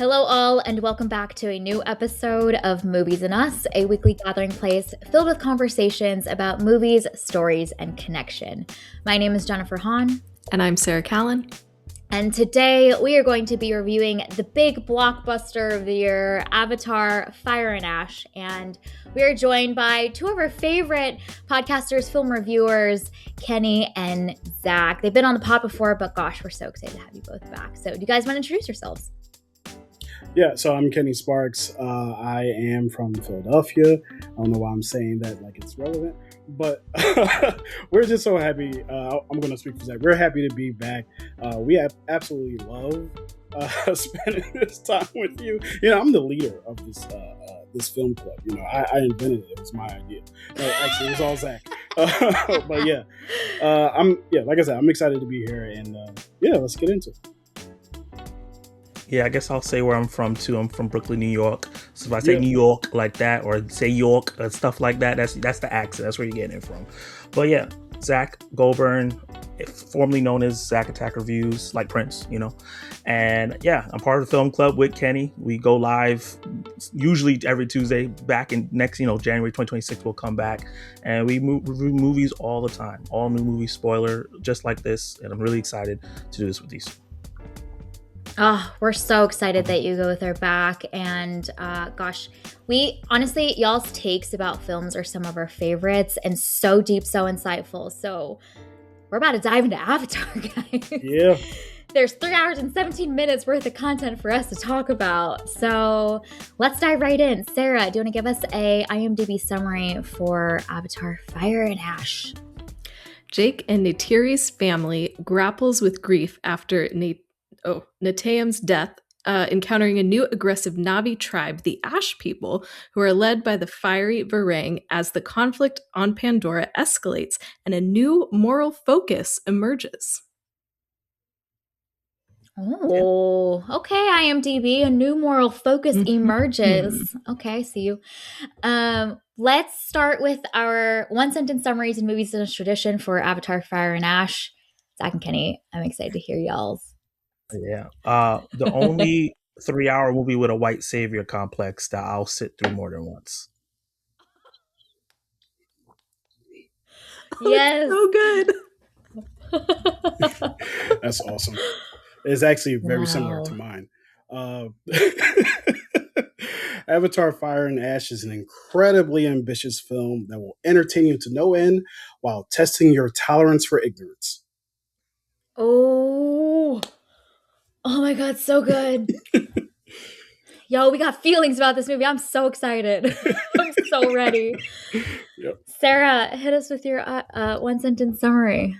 Hello, all, and welcome back to a new episode of Movies and Us, a weekly gathering place filled with conversations about movies, stories, and connection. My name is Jennifer Hahn. And I'm Sarah Callan. And today we are going to be reviewing the big blockbuster of the year, Avatar: Fire and Ash. And we are joined by two of our favorite podcasters, film reviewers, Kenny and Zach. They've been on the pod before, but gosh, we're so excited to have you both back. So do you guys want to introduce yourselves? Yeah, so I'm Kenny Sparks. I am from Philadelphia. I don't know why I'm saying that like it's relevant, but we're just so happy. I'm going to speak for Zach. We're happy to be back. We absolutely love spending this time with you. You know, I'm the leader of this film club. You know, I invented it. It was my idea. Actually, it was all Zach. But yeah, like I said, I'm excited to be here, and let's get into it. Yeah, I guess I'll say where I'm from too. I'm from Brooklyn, New York. So if I say New York like that, or say York or stuff like that, that's the accent. That's where you're getting it from. But yeah, Zach Goulbourne, formerly known as Zach Attack Reviews, like Prince, you know. And yeah, I'm part of the film club with Kenny. We go live usually every Tuesday. Back in next, January 2026, we'll come back and we review movies all the time. All new movies, spoiler, just like this. And I'm really excited to do this with these. Oh, we're so excited that you both are back. And gosh, we honestly, y'all's takes about films are some of our favorites and so deep, so insightful. So we're about to dive into Avatar, guys. Yeah. There's 3 hours and 17 minutes worth of content for us to talk about. So let's dive right in. Sarah, do you want to give us a IMDb summary for Avatar: Fire and Ash? Jake and Neytiri's family grapples with grief after Neteyam's death, encountering a new aggressive Na'vi tribe, the Ash People, who are led by the fiery Varang as the conflict on Pandora escalates and a new moral focus emerges. Oh, okay, IMDb, a new moral focus emerges. Okay, see you. Let's start with our one-sentence summaries and movies in a tradition for Avatar: Fire and Ash. Zach and Kenny, I'm excited to hear y'all's. Yeah. The only 3-hour movie with a white savior complex that I'll sit through more than once. Yes. So good. That's awesome. It's actually very similar to mine. Avatar: Fire and Ash is an incredibly ambitious film that will entertain you to no end while testing your tolerance for ignorance. Oh my God, so good. Yo, we got feelings about this movie. I'm so excited. I'm so ready. Yep. Sarah, hit us with your one-sentence summary.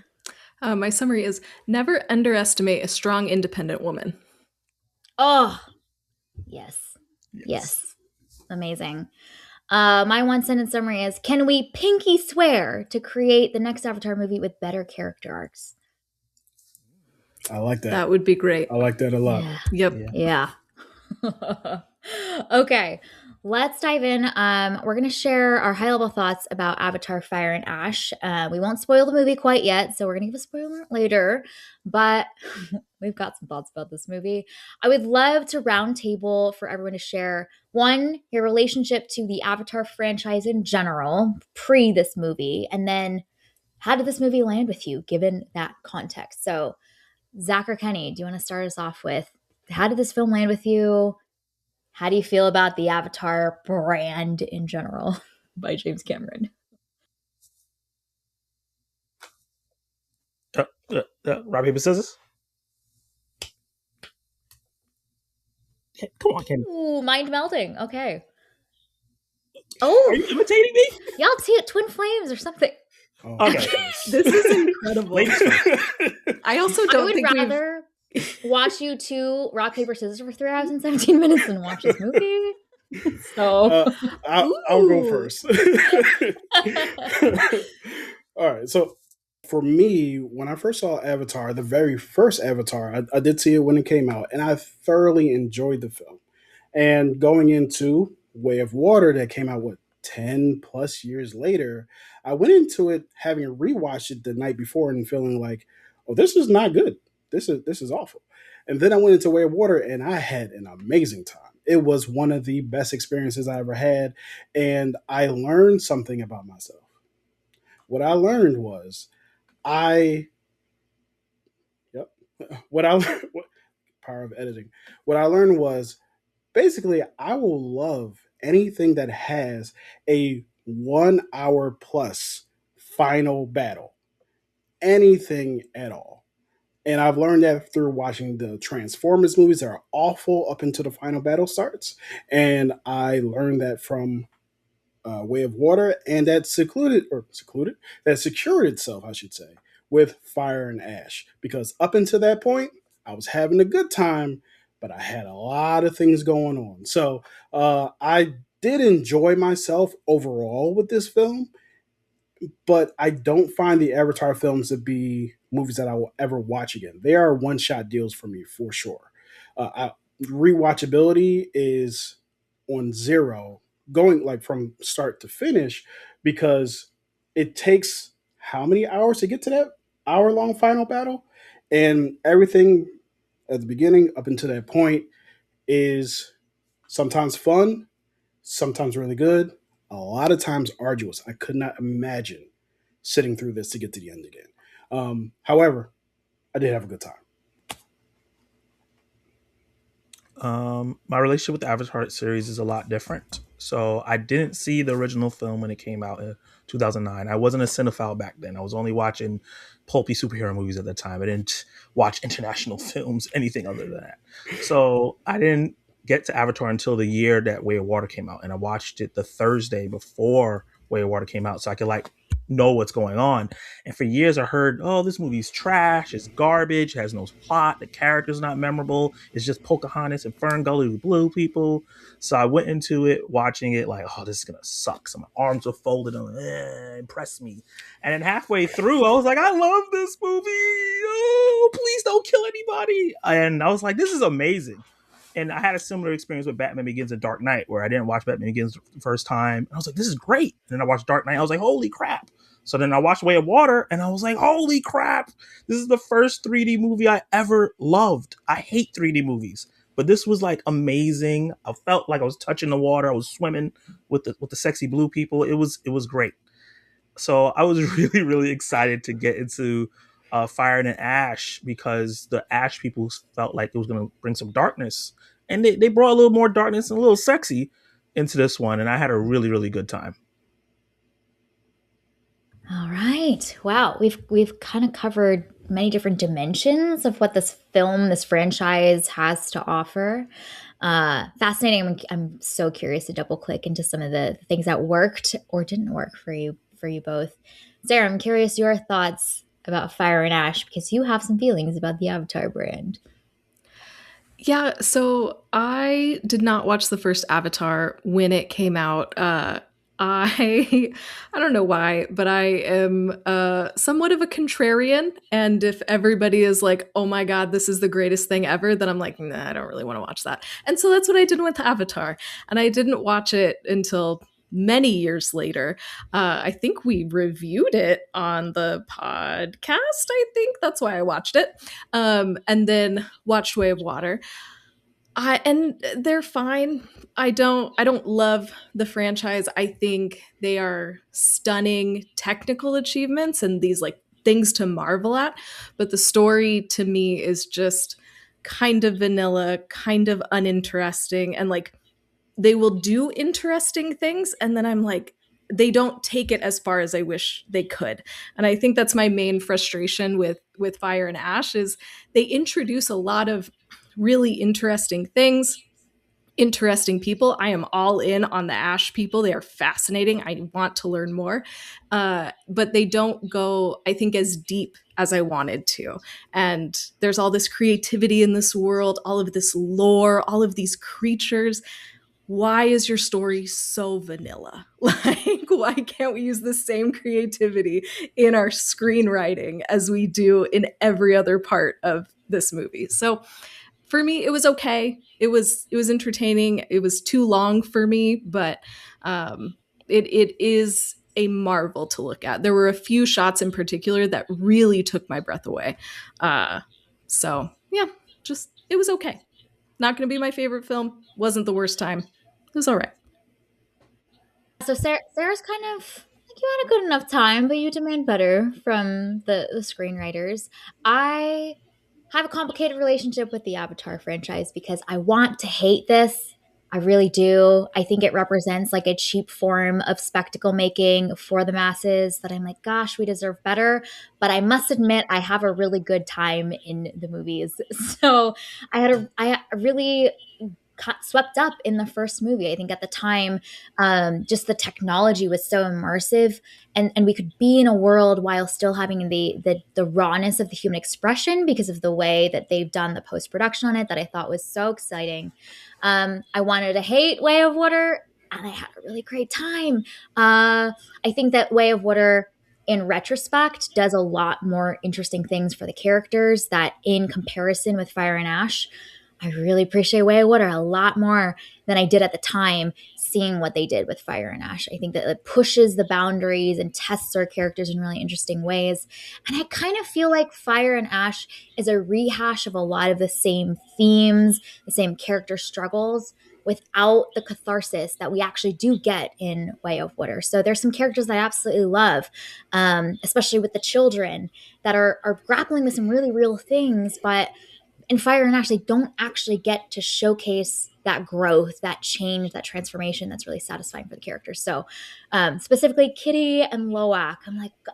My summary is, never underestimate a strong, independent woman. Oh, yes. Amazing. My one-sentence summary is, can we pinky swear to create the next Avatar movie with better character arcs? I like that. That would be great. I like that a lot. Yeah. Yep. Yeah. Okay, let's dive in. We're going to share our high-level thoughts about Avatar: Fire and Ash. We won't spoil the movie quite yet, so we're going to give a spoiler later, but we've got some thoughts about this movie. I would love to roundtable for everyone to share, one, your relationship to the Avatar franchise in general, pre this movie, and then how did this movie land with you, given that context? So, Zach or Kenny, do you want to start us off with, how did this film land with you? How do you feel about the Avatar brand in general by James Cameron? Rock, paper, scissors? Yeah, come on, Kenny. Ooh, mind melding. Okay. Oh, are you imitating me? Y'all see it, Twin Flames or something. Oh, okay. This is incredible. I also don't think I would rather watch you two rock, paper, scissors for 3 hours and 17 minutes than watch this movie. So I'll go first. All right. So for me, when I first saw Avatar, the very first Avatar, I did see it when it came out, and I thoroughly enjoyed the film. And going into Way of Water that came out, 10 plus years later, I went into it having rewatched it the night before and feeling like, oh, this is not good. This is awful. And then I went into Way of Water and I had an amazing time. It was one of the best experiences I ever had. And I learned something about myself. What I learned was I, yep, what I, what, power of editing. What I learned was basically I will love anything that has a 1 hour plus final battle. Anything at all. And I've learned that through watching the Transformers movies that are awful up until the final battle starts. And I learned that from Way of Water, and that secured itself, I should say, with Fire and Ash. Because up until that point, I was having a good time, but I had a lot of things going on. So I did enjoy myself overall with this film, but I don't find the Avatar films to be movies that I will ever watch again. They are one shot deals for me for sure. Rewatchability is on zero, going like from start to finish, because it takes how many hours to get to that hour long final battle, and everything at the beginning up until that point is sometimes fun, sometimes really good, a lot of times arduous. I could not imagine sitting through this to get to the end again. However, I did have a good time. My relationship with the Avatar series is a lot different. So I didn't see the original film when it came out in 2009. I wasn't a cinephile back then. I was only watching pulpy superhero movies at the time. I didn't watch international films, anything other than that. So I didn't get to Avatar until the year that Way of Water came out, and I watched it the Thursday before Way of Water came out, so I could like know what's going on. And for years, I heard, "Oh, this movie's trash. It's garbage. It has no plot. The character's not memorable. It's just Pocahontas and Fern Gully with blue people." So I went into it watching it like, "Oh, this is gonna suck." So my arms were folded and impress me. And then halfway through, I was like, "I love this movie. Oh, please don't kill anybody." And I was like, "This is amazing." And I had a similar experience with Batman Begins and Dark Knight, where I didn't watch Batman Begins the first time. And I was like, "This is great." And then I watched Dark Knight. I was like, "Holy crap." So then I watched Way of Water, and I was like, "Holy crap. This is the first 3D movie I ever loved." I hate 3D movies, but this was like amazing. I felt like I was touching the water. I was swimming with the sexy blue people. It was great. So I was really, really excited to get into Fire and Ash, because the Ash people felt like it was going to bring some darkness. And they brought a little more darkness and a little sexy into this one. And I had a really, really good time. All right. Wow. We've kind of covered many different dimensions of what this film, this franchise has to offer. Fascinating. I'm so curious to double click into some of the things that worked or didn't work for you both. Sarah, I'm curious your thoughts about Fire and Ash, because you have some feelings about the Avatar brand. Yeah, so I did not watch the first Avatar when it came out. I I don't know why, but I am somewhat of a contrarian, and if everybody is like, "Oh my god, this is the greatest thing ever," then I'm like, "Nah, I don't really want to watch that." And so that's what I did with Avatar, and I didn't watch it until many years later. I think we reviewed it on the podcast. I think that's why I watched it, and then watched Way of Water. And they're fine. I don't love the franchise. I think they are stunning technical achievements and these like things to marvel at, but the story to me is just kind of vanilla, kind of uninteresting, and like they will do interesting things and then I'm like they don't take it as far as I wish they could. And I think that's my main frustration with Fire and Ash is they introduce a lot of really interesting things, interesting people. I am all in on the Ash people. They are fascinating. I want to learn more. But they don't go, I think, as deep as I wanted to. And there's all this creativity in this world, all of this lore, all of these creatures. Why is your story so vanilla? Like, why can't we use the same creativity in our screenwriting as we do in every other part of this movie? So for me, it was okay. It was entertaining. It was too long for me, but it is a marvel to look at. There were a few shots in particular that really took my breath away. So yeah, just It was okay. Not going to be my favorite film. Wasn't the worst time. It was all right. So Sarah's kind of like you had a good enough time, but you demand better from the screenwriters. I have a complicated relationship with the Avatar franchise because I want to hate this. I really do. I think it represents like a cheap form of spectacle making for the masses that I'm like, gosh, we deserve better. But I must admit, I have a really good time in the movies. So I really got swept up in the first movie. I think at the time, just the technology was so immersive, and we could be in a world while still having the rawness of the human expression because of the way that they've done the post production on it. That I thought was so exciting. I wanted to hate Way of Water, and I had a really great time. I think that Way of Water, in retrospect, does a lot more interesting things for the characters that, in comparison with Fire and Ash, I really appreciate Way of Water a lot more than I did at the time, seeing what they did with Fire and Ash. I think that it pushes the boundaries and tests our characters in really interesting ways. And I kind of feel like Fire and Ash is a rehash of a lot of the same themes, the same character struggles, without the catharsis that we actually do get in Way of Water. So there's some characters that I absolutely love, especially with the children that are grappling with some really real things, but in Fire and Ash, they don't actually get to showcase that growth, that change, that transformation that's really satisfying for the characters. So, specifically Kitty and Loak,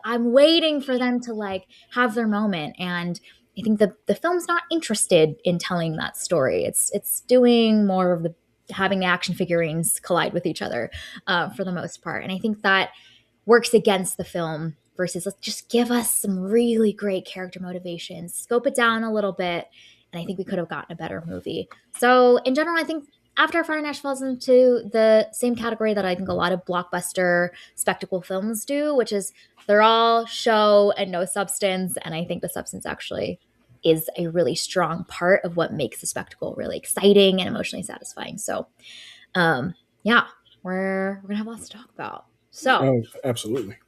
I'm waiting for them to like have their moment, and I think the film's not interested in telling that story. It's doing more of the having the action figurines collide with each other for the most part, and I think that works against the film versus let's just give us some really great character motivations, scope it down a little bit, and I think we could have gotten a better movie. So in general, I think After Fire and Ash falls into the same category that I think a lot of blockbuster spectacle films do, which is they're all show and no substance, and I think the substance actually is a really strong part of what makes the spectacle really exciting and emotionally satisfying. So, yeah, we're gonna have lots to talk about. So, Oh, absolutely.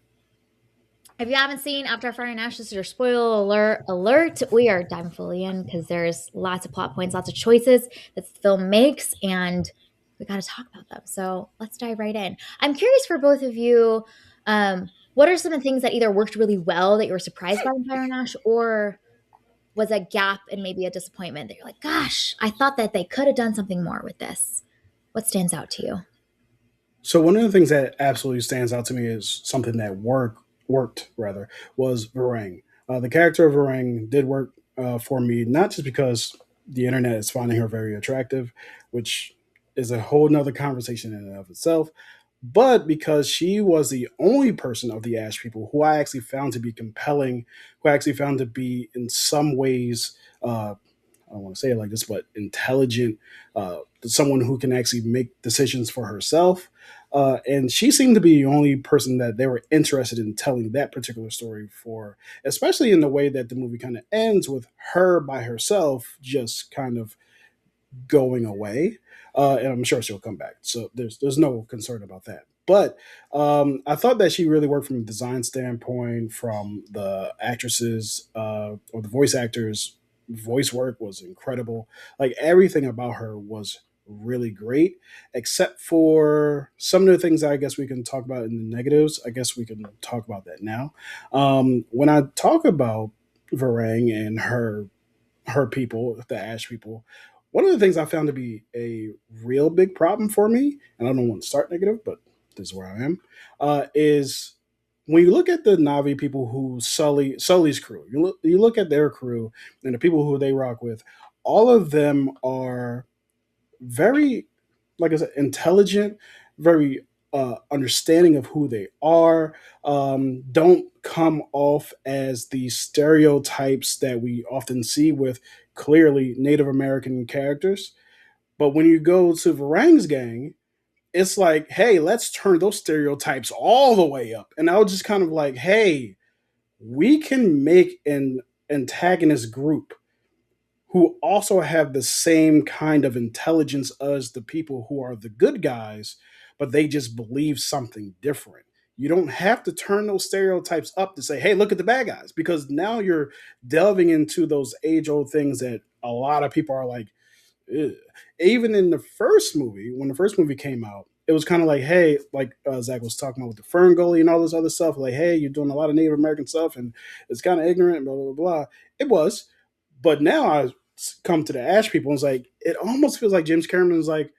if you haven't seen After Fire and Ash, this is your spoiler alert. We are diving fully in because there's lots of plot points, lots of choices that the film makes, and we got to talk about them. So let's dive right in. I'm curious for both of you, what are some of the things that either worked really well that you were surprised by in Fire and Ash, or was a gap and maybe a disappointment that you're like, gosh, I thought that they could have done something more with this. What stands out to you? So one of the things that absolutely stands out to me is something that worked rather was Varang. The character of Varang did work for me, not just because the internet is finding her very attractive, which is a whole nother conversation in and of itself, but because she was the only person of the Ash people who I actually found to be compelling, who I actually found to be in some ways I don't want to say it like this, but intelligent, someone who can actually make decisions for herself. And she seemed to be the only person that they were interested in telling that particular story for, especially in the way that the movie kind of ends with her by herself, just kind of going away, and I'm sure she'll come back. So there's no concern about that. But I thought that she really worked from a design standpoint, from the actresses or the voice actors. Voice work was incredible. Like everything about her was really great, except for some of the things that I guess we can talk about in the negatives. I guess we can talk about that now. When I talk about Varang and her people, the Ash people, one of the things I found to be a real big problem for me, and I don't want to start negative, but this is where I am, is when you look at the Navi people who Sully's crew, you look at their crew and the people who they rock with, all of them are very, like I said, intelligent, very understanding of who they are. Don't come off as the stereotypes that we often see with clearly Native American characters. But when you go to Varang's gang, it's like, hey, let's turn those stereotypes all the way up. And I was just kind of like, hey, we can make an antagonist group who also have the same kind of intelligence as the people who are the good guys, but they just believe something different. You don't have to turn those stereotypes up to say, hey, look at the bad guys, because now you're delving into those age old things that a lot of people are like, ugh. Even in the first movie, when the first movie came out, it was kind of like, hey, like Zach was talking about with the Fern Gully and all this other stuff, like, hey, you're doing a lot of Native American stuff and it's kind of ignorant, blah, blah, blah. It was. But now I come to the Ash people and it's like, it almost feels like James Cameron's like,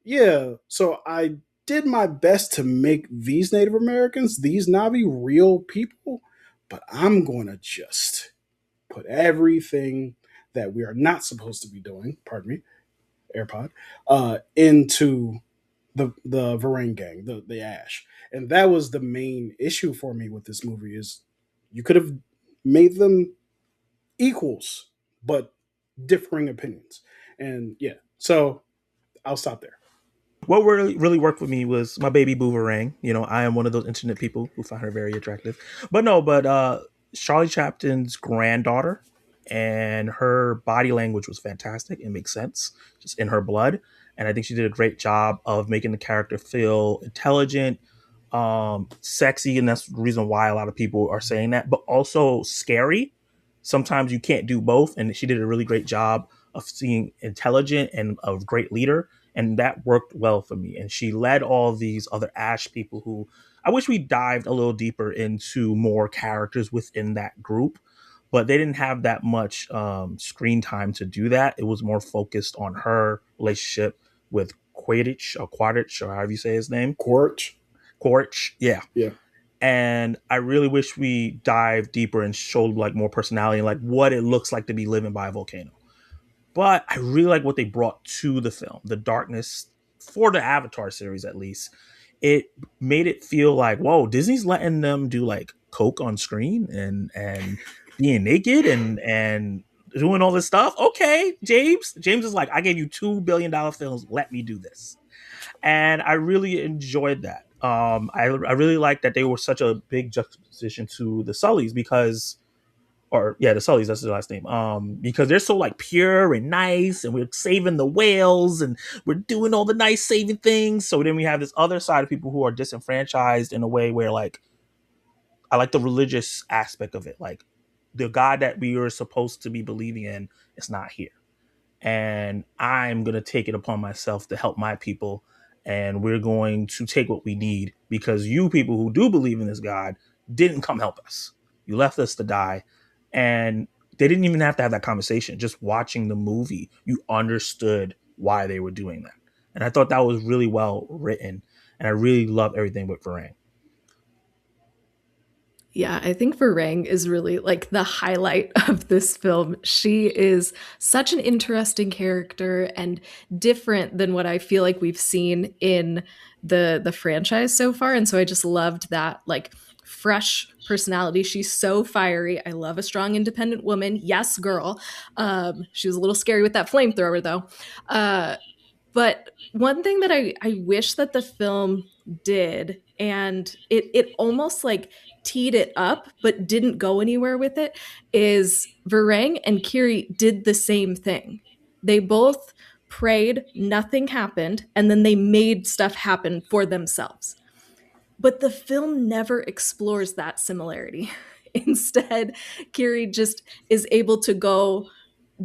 yeah, so I did my best to make these Native Americans, these Navi, real people, but I'm going to just put everything that we are not supposed to be doing, pardon me, AirPod, into the Varang gang, the Ash, and that was the main issue for me with this movie is you could have made them equals, but differing opinions, and yeah, so I'll stop there. What really worked for me was my baby boomerang. You know, I am one of those internet people who find her very attractive. But no, but Charlie Chaplin's granddaughter and her body language was fantastic. It makes sense, just in her blood. And I think she did a great job of making the character feel intelligent, sexy, and that's the reason why a lot of people are saying that, but also scary. Sometimes you can't do both, and she did a really great job of seeing intelligent and a great leader, and that worked well for me. And she led all these other Ash people who I wish we dived a little deeper into more characters within that group, but they didn't have that much screen time to do that. It was more focused on her relationship with Quidditch, or however you say his name. Quarch. Quaritch, yeah. Yeah. And I really wish we dived deeper and showed like more personality and like what it looks like to be living by a volcano. But I really like what they brought to the film, the darkness for the Avatar series at least. It made it feel like, whoa, Disney's letting them do like coke on screen and being naked and doing all this stuff. Okay, James. James is like, I gave you $2 billion films. Let me do this. And I really enjoyed that. I really like that they were such a big juxtaposition to the Sullys because, or yeah, the Sullys, that's their last name. Because they're so like pure and nice, and we're saving the whales, and we're doing all the nice saving things. So then we have this other side of people who are disenfranchised in a way where like I like the religious aspect of it, like the God that we are supposed to be believing in is not here, and I'm going to take it upon myself to help my people. And we're going to take what we need because you people who do believe in this God didn't come help us. You left us to die. And they didn't even have to have that conversation. Just watching the movie, you understood why they were doing that. And I thought that was really well written. And I really love everything with Varang. Yeah, I think Varang is really like the highlight of this film. She is such an interesting character and different than what I feel like we've seen in the franchise so far. And so I just loved that like fresh personality. She's so fiery. I love a strong, independent woman. Yes, girl. She was a little scary with that flamethrower though. But one thing that I wish that the film did, and it almost like teed it up but didn't go anywhere with it, is Varang and Kiri did the same thing. They both prayed, nothing happened, and then they made stuff happen for themselves. But the film never explores that similarity. Instead, Kiri just is able to go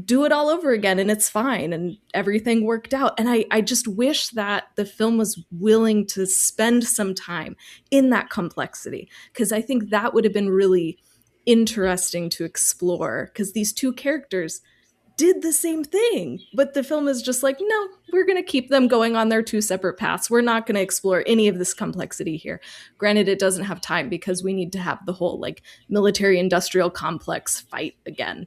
do it all over again and it's fine and everything worked out. And I just wish that the film was willing to spend some time in that complexity because I think that would have been really interesting to explore because these two characters did the same thing, but the film is just like, no, we're going to keep them going on their two separate paths. We're not going to explore any of this complexity here. Granted, it doesn't have time because we need to have the whole like military industrial complex fight again.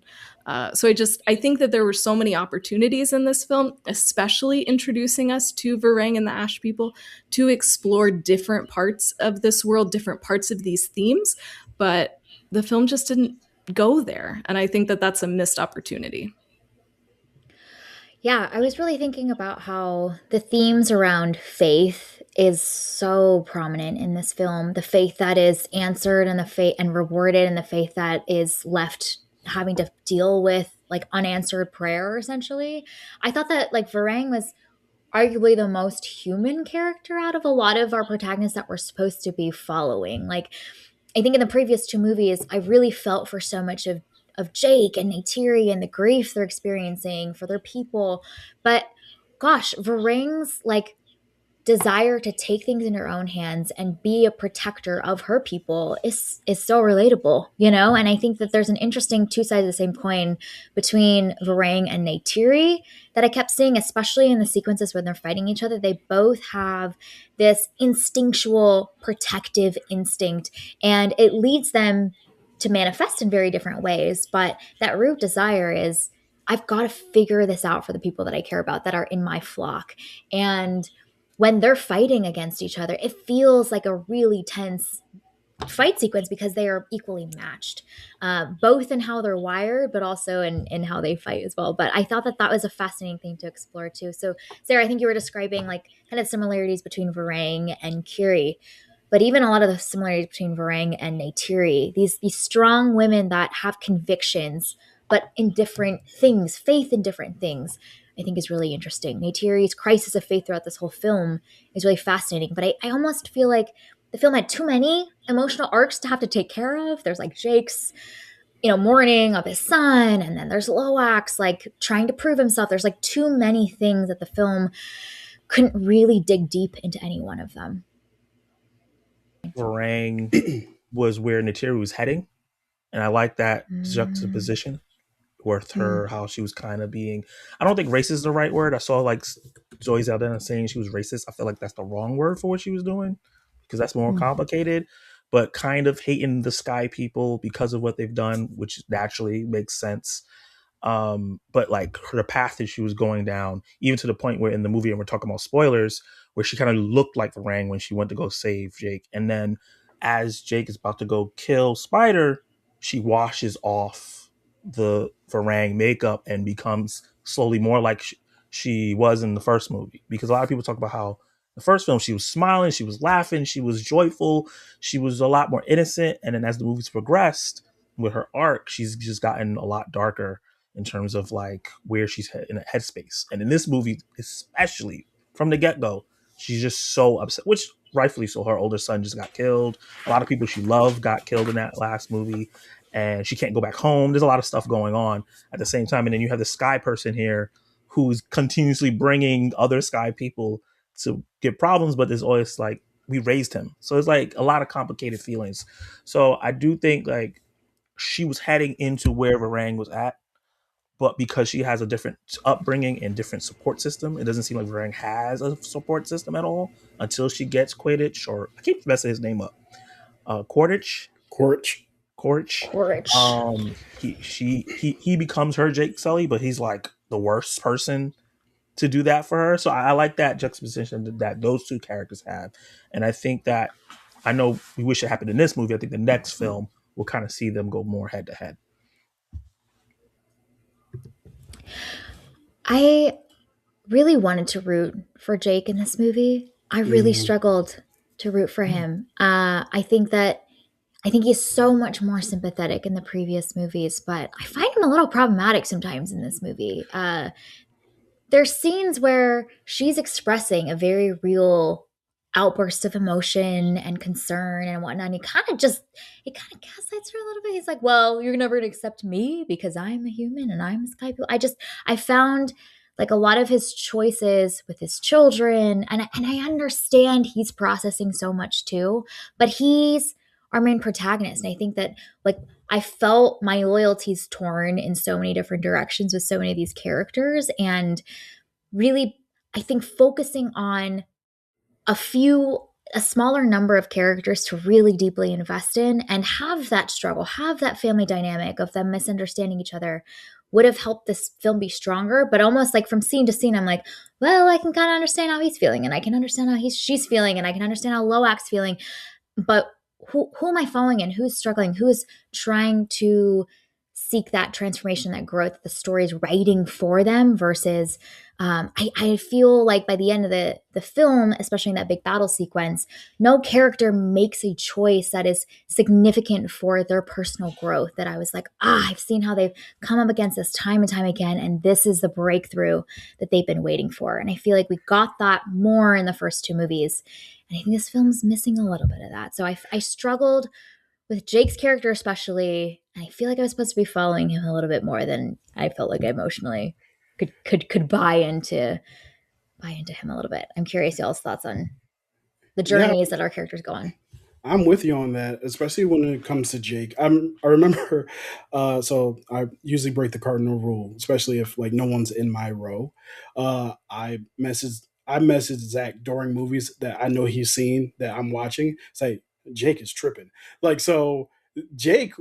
So I think that there were so many opportunities in this film, especially introducing us to Varang and the Ash people, to explore different parts of this world, different parts of these themes. But the film just didn't go there. And I think that that's a missed opportunity. Yeah, I was really thinking about how the themes around faith is so prominent in this film. The faith that is answered and the faith and rewarded and the faith that is left having to deal with like unanswered prayer essentially. I thought that like Varang was arguably the most human character out of a lot of our protagonists that we're supposed to be following. Like, I think in the previous two movies, I really felt for so much of Jake and Neytiri and the grief they're experiencing for their people. But gosh, Varang's like desire to take things in her own hands and be a protector of her people is so relatable, you know? And I think that there's an interesting two sides of the same coin between Varang and Neytiri that I kept seeing, especially in the sequences when they're fighting each other. They both have this instinctual protective instinct, and it leads them to manifest in very different ways. But that root desire is, I've got to figure this out for the people that I care about that are in my flock. And when they're fighting against each other, it feels like a really tense fight sequence because they are equally matched, both in how they're wired, but also in how they fight as well. But I thought that that was a fascinating thing to explore too. So, Sarah, I think you were describing like kind of similarities between Varang and Kiri, but even a lot of the similarities between Varang and Neytiri, these strong women that have convictions, but in different things, faith in different things, I think is really interesting. Neytiri's crisis of faith throughout this whole film is really fascinating, but I almost feel like the film had too many emotional arcs to have to take care of. There's like Jake's, mourning of his son, and then there's Loak's like trying to prove himself. There's like too many things that the film couldn't really dig deep into any one of them. Varang was where Neytiri was heading, and I like that Mm. juxtaposition with her, how she was kind of being, I don't think racist is the right word. I saw like Zoe Saldana saying she was racist. I feel like that's the wrong word for what she was doing because that's more complicated, but kind of hating the sky people because of what they've done, which naturally makes sense. But like the path that she was going down, even to the point where in the movie, and we're talking about spoilers, where she kind of looked like Varang when she went to go save Jake. And then as Jake is about to go kill Spider, she washes off the Varang makeup and becomes slowly more like she was in the first movie. Because a lot of people talk about how the first film, she was smiling, she was laughing, she was joyful, she was a lot more innocent. And then as the movies progressed with her arc, she's just gotten a lot darker in terms of like where she's in a headspace. And in this movie, especially from the get-go, she's just so upset, which rightfully so. Her older son just got killed. A lot of people she loved got killed in that last movie, and she can't go back home. There's a lot of stuff going on at the same time. And then you have the Sky person here who's continuously bringing other Sky people to get problems, but there's always like, we raised him. So it's like a lot of complicated feelings. So I do think like she was heading into where Varang was at, but because she has a different upbringing and different support system, it doesn't seem like Varang has a support system at all until she gets Quidditch, or I keep messing his name up. Quaritch. Quaritch. He becomes her Jake Sully, but he's like the worst person to do that for her. So I like that juxtaposition that those two characters have, and I think that, I know we wish it happened in this movie. I think the next film will kind of see them go more head to head. I really wanted to root for Jake in this movie. I really struggled to root for him. I think he's so much more sympathetic in the previous movies, but I find him a little problematic sometimes in this movie. There's scenes where she's expressing a very real outburst of emotion and concern and whatnot. And it kind of gaslights her a little bit. He's like, well, you're never going to accept me because I'm a human and I'm a sky people. I found like a lot of his choices with his children, and I understand he's processing so much too, but he's our main protagonist. And I think that like I felt my loyalties torn in so many different directions with so many of these characters. And really, I think focusing on a smaller number of characters to really deeply invest in and have that struggle, have that family dynamic of them misunderstanding each other would have helped this film be stronger. But almost like from scene to scene, I'm like, well, I can kind of understand how he's feeling, and I can understand how she's feeling, and I can understand how Loak's feeling. But who am I following and who's struggling? Who's trying to seek that transformation, that growth, the story's writing for them versus I feel like by the end of the film, especially in that big battle sequence, no character makes a choice that is significant for their personal growth. That I was like, I've seen how they've come up against this time and time again, and this is the breakthrough that they've been waiting for. And I feel like we got that more in the first two movies. And I think this film's missing a little bit of that. So I struggled with Jake's character especially. And I feel like I was supposed to be following him a little bit more than I felt like I emotionally could buy into him a little bit. I'm curious y'all's thoughts on the Yeah, journeys that our characters go on. I'm with you on that, especially when it comes to Jake. I remember, so I usually break the cardinal rule, especially if like no one's in my row. I message Zach during movies that I know he's seen that I'm watching. Say Jake is tripping. Like so, Jake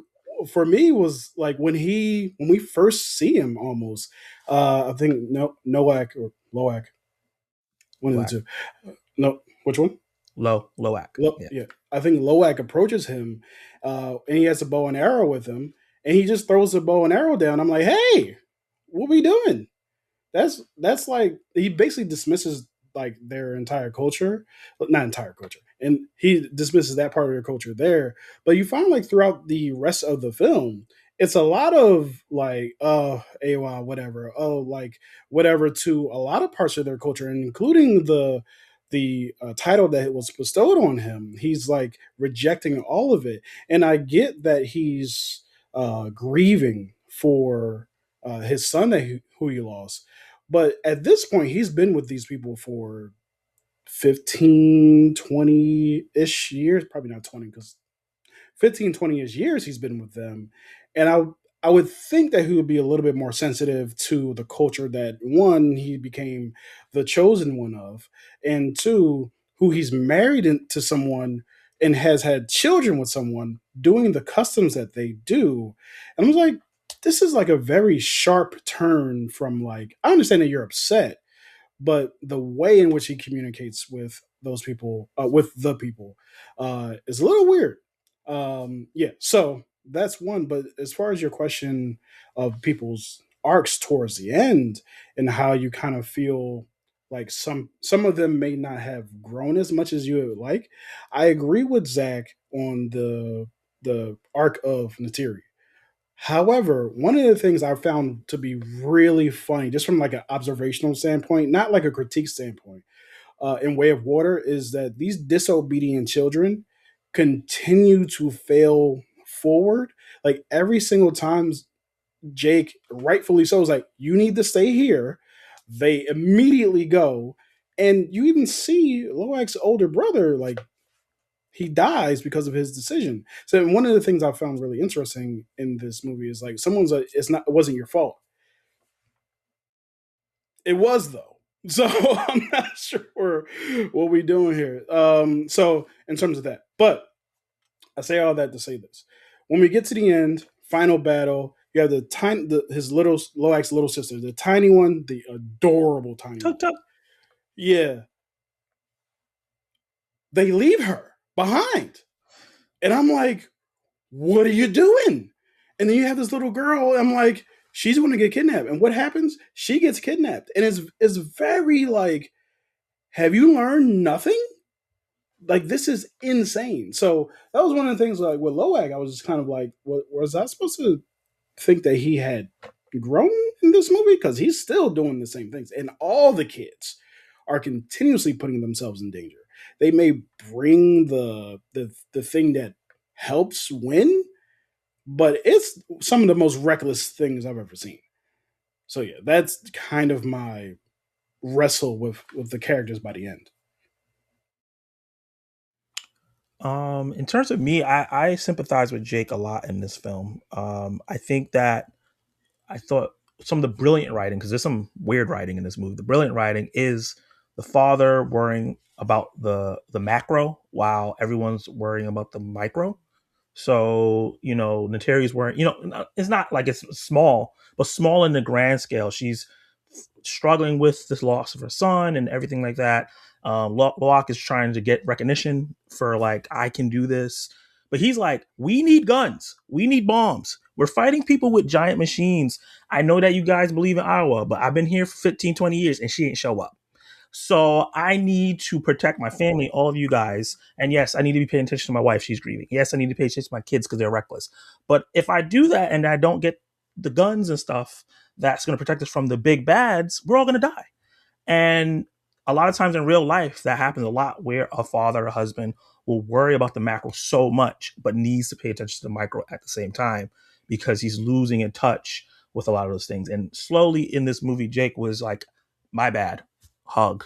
for me was like when we first see him almost. I think Noak or Loak, one of the Loak. two. No, which one? Loak. Yeah. Yeah, I think Loak approaches him, and he has a bow and arrow with him, and he just throws the bow and arrow down. I'm like, hey, what we doing? That's like he basically dismisses like their entire culture, but not entire culture, and he dismisses that part of their culture there. But you find like throughout the rest of the film, it's a lot of like AWA, whatever, like whatever to a lot of parts of their culture, including the title that was bestowed on him. He's like rejecting all of it, and I get that he's grieving for his son who he lost, but at this point, he's been with these people for 15, 20 ish years. Probably not 20 because 15, 20 ish years he's been with them. And I would think that he would be a little bit more sensitive to the culture that one, he became the chosen one of, and two, who he's married to someone and has had children with someone doing the customs that they do. And I was like, this is like a very sharp turn from like, I understand that you're upset, but the way in which he communicates with those people, with the people, is a little weird. Yeah, so that's one. But as far as your question of people's arcs towards the end and how you kind of feel like some of them may not have grown as much as you would like, I agree with Zach on the arc of Natiri. However, one of the things I found to be really funny, just from like an observational standpoint, not like a critique standpoint, in Way of Water, is that these disobedient children continue to fail forward. Like every single time Jake, rightfully so, is like, "You need to stay here." They immediately go, and you even see Loak's older brother like he dies because of his decision. So one of the things I found really interesting in this movie is like someone's like, it wasn't your fault. It was though. So I'm not sure what we doing here. So in terms of that, but I say all that to say this: when we get to the end, final battle, you have his little Loak's little sister, the tiny one, the adorable tiny one. Tuk tuk. Yeah, they leave her behind, and I'm like, what are you doing? And then you have this little girl. I'm like, she's going to get kidnapped. And what happens? She gets kidnapped. And it's very like, have you learned nothing? Like, this is insane. So that was one of the things like with Loak, I was just kind of like, was I supposed to think that he had grown in this movie? Because he's still doing the same things. And all the kids are continuously putting themselves in danger. They may bring the thing that helps win, but it's some of the most reckless things I've ever seen. So yeah, that's kind of my wrestle with the characters by the end. In terms of me, I sympathize with Jake a lot in this film. I think that I thought some of the brilliant writing, because there's some weird writing in this movie. The brilliant writing is the father worrying about the macro while everyone's worrying about the micro. So, Natari's worrying, it's not like it's small, but small in the grand scale. She's struggling with this loss of her son and everything like that. Loak is trying to get recognition for like, I can do this. But he's like, we need guns. We need bombs. We're fighting people with giant machines. I know that you guys believe in Iowa, but I've been here for 15, 20 years and she ain't show up. So I need to protect my family, all of you guys. And yes, I need to be paying attention to my wife. She's grieving. Yes, I need to pay attention to my kids because they're reckless. But if I do that and I don't get the guns and stuff that's going to protect us from the big bads, we're all going to die. And a lot of times in real life, that happens a lot where a father or husband will worry about the macro so much, but needs to pay attention to the micro at the same time because he's losing in touch with a lot of those things. And slowly in this movie, Jake was like, my bad, hug.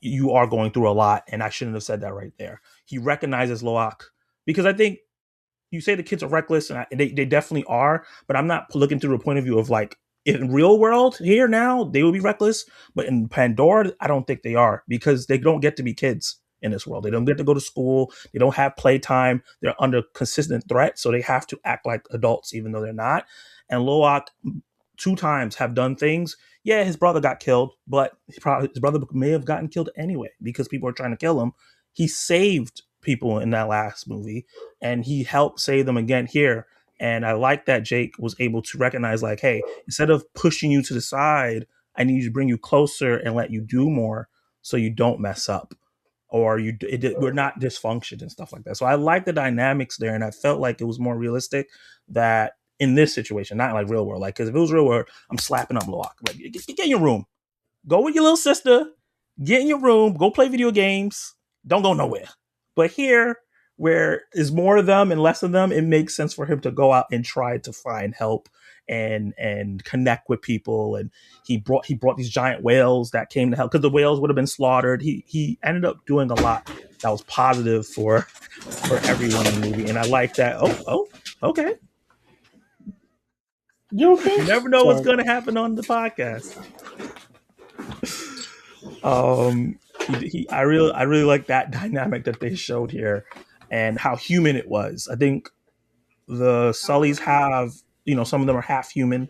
You are going through a lot, and I shouldn't have said that right there. He recognizes Loak because I think you say the kids are reckless, and they definitely are, but I'm not looking through a point of view of like, in real world here now, they will be reckless, but in Pandora, I don't think they are because they don't get to be kids in this world. They don't get to go to school. They don't have playtime. They're under consistent threat, so they have to act like adults, even though they're not. And Loak 2 times have done things. Yeah, his brother got killed, but his brother may have gotten killed anyway because people are trying to kill him. He saved people in that last movie, and he helped save them again here. And I like that Jake was able to recognize, like, hey, instead of pushing you to the side, I need to bring you closer and let you do more so you don't mess up or we're not dysfunctioned and stuff like that. So I like the dynamics there, and I felt like it was more realistic that in this situation, not like real world. Like, because if it was real world, I'm slapping up Loak. Like, get in your room, go with your little sister, get in your room, go play video games, don't go nowhere. But here, where is more of them and less of them, it makes sense for him to go out and try to find help and connect with people. And he brought these giant whales that came to help because the whales would have been slaughtered. He ended up doing a lot that was positive for everyone in the movie, and I like that. Okay. You okay? You never know what's Sorry. going to happen on the podcast. I really like that dynamic that they showed here and how human it was. I think the Sullys have, some of them are half human,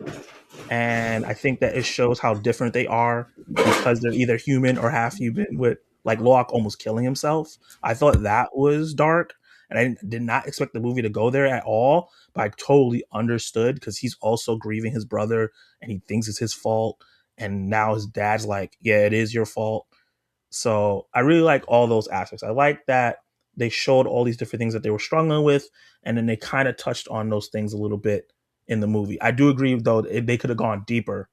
and I think that it shows how different they are because they're either human or half human, with like Loak almost killing himself. I thought that was dark, and I did not expect the movie to go there at all, but I totally understood because he's also grieving his brother and he thinks it's his fault, and now his dad's like, yeah, it is your fault. So I really like all those aspects. I like that they showed all these different things that they were struggling with, and then they kind of touched on those things a little bit in the movie. I do agree, though, they could have gone deeper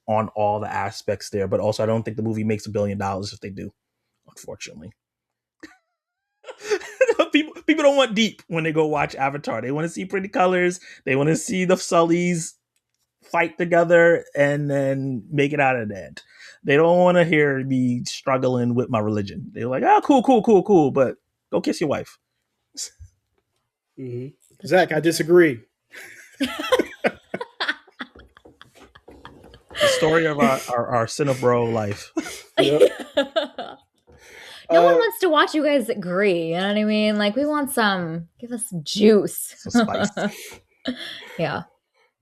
on all the aspects there, but also I don't think the movie makes $1 billion if they do, unfortunately. people don't want deep when they go watch Avatar. They want to see pretty colors. They want to see the Sullys fight together and then make it out of that. They don't want to hear me struggling with my religion. They're like, oh, cool, but go kiss your wife. Mm-hmm. Zach, I disagree. The story of our Cinnabro life. Yep. No one wants to watch you guys agree. You know what I mean? Like, we want give us juice. Some spice. Yeah.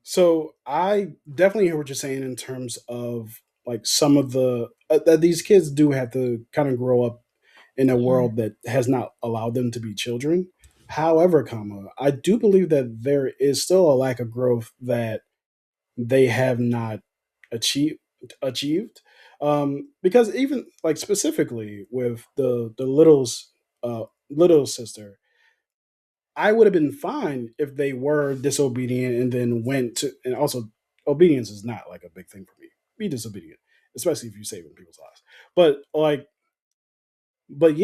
So I definitely hear what you're saying in terms of like some of the that these kids do have to kind of grow up in a world that has not allowed them to be children. However, I do believe that there is still a lack of growth that they have not achieved. Because even like specifically with the little sister, I would have been fine if they were disobedient and then went to, and also obedience is not like a big thing for me. Be disobedient, especially if you're saving people's lives. But like, but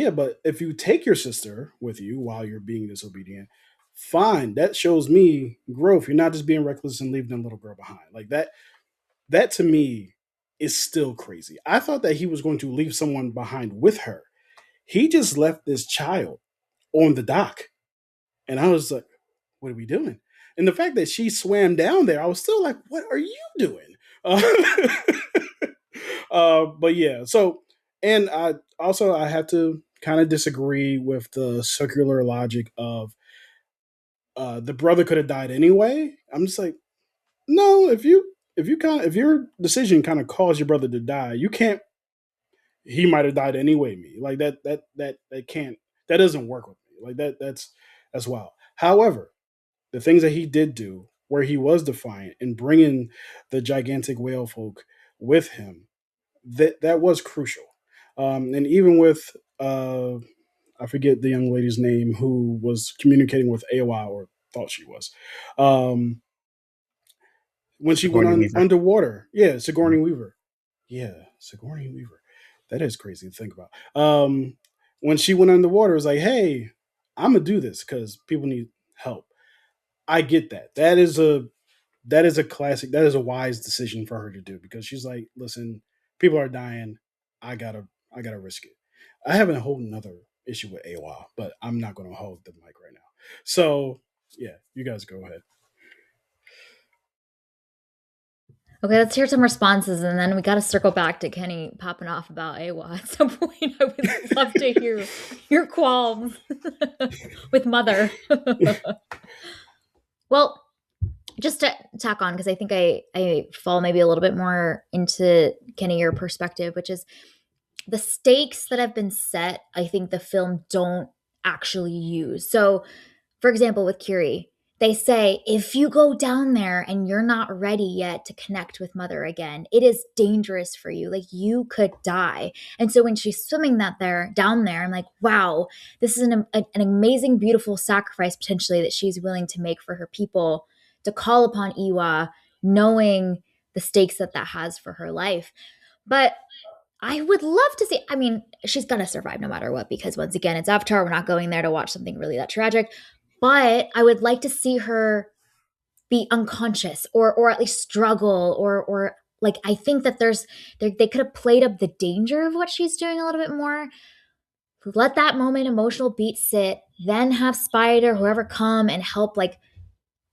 if you take your sister with you while you're being disobedient, fine. That shows me growth. You're not just being reckless and leaving the little girl behind. Like that to me is still crazy. I thought that he was going to leave someone behind with her. He just left this child on the dock. And I was like, what are we doing? And the fact that she swam down there, I was still like, what are you doing? But yeah, so, and I have to kind of disagree with the circular logic of the brother could have died anyway. I'm just like, no, if your decision kind of caused your brother to die, you can't. He might have died anyway. Me like that can't, that doesn't work with me. Like that's wild. However, the things that he did do, where he was defiant and bringing the gigantic whale folk with him, that was crucial. And even with I forget the young lady's name who was communicating with AOI or thought she was. Um, when she went Sigourney on Weaver. underwater, yeah, Sigourney Weaver, yeah, Sigourney Weaver. That is crazy to think about. When she went underwater, it was like, hey, I'm gonna do this because people need help. I get that. That is a classic. That is a wise decision for her to do because she's like, listen, people are dying. I gotta I gotta risk it. I have a whole nother issue with AWOL, but I'm not gonna hold the mic right now. So yeah, you guys go ahead. Okay, let's hear some responses, and then we got to circle back to Kenny popping off about AWA at some point. I would love to hear your qualms with Mother. Well, just to tack on, because I think I fall maybe a little bit more into Kenny your perspective, which is the stakes that have been set. I think the film don't actually use. So for example, with Curie, they say if you go down there and you're not ready yet to connect with Mother again, it is dangerous for you. Like you could die. And so when she's swimming that there down there, I'm like, wow, this is an amazing, beautiful sacrifice potentially that she's willing to make for her people to call upon Iwa, knowing the stakes that that has for her life. But I would love to see. I mean, she's gonna survive no matter what because once again, it's Avatar. We're not going there to watch something really that tragic. But I would like to see her be unconscious or at least struggle or like I think that they could have played up the danger of what she's doing a little bit more. Let that moment emotional beat sit, then have Spider whoever come and help like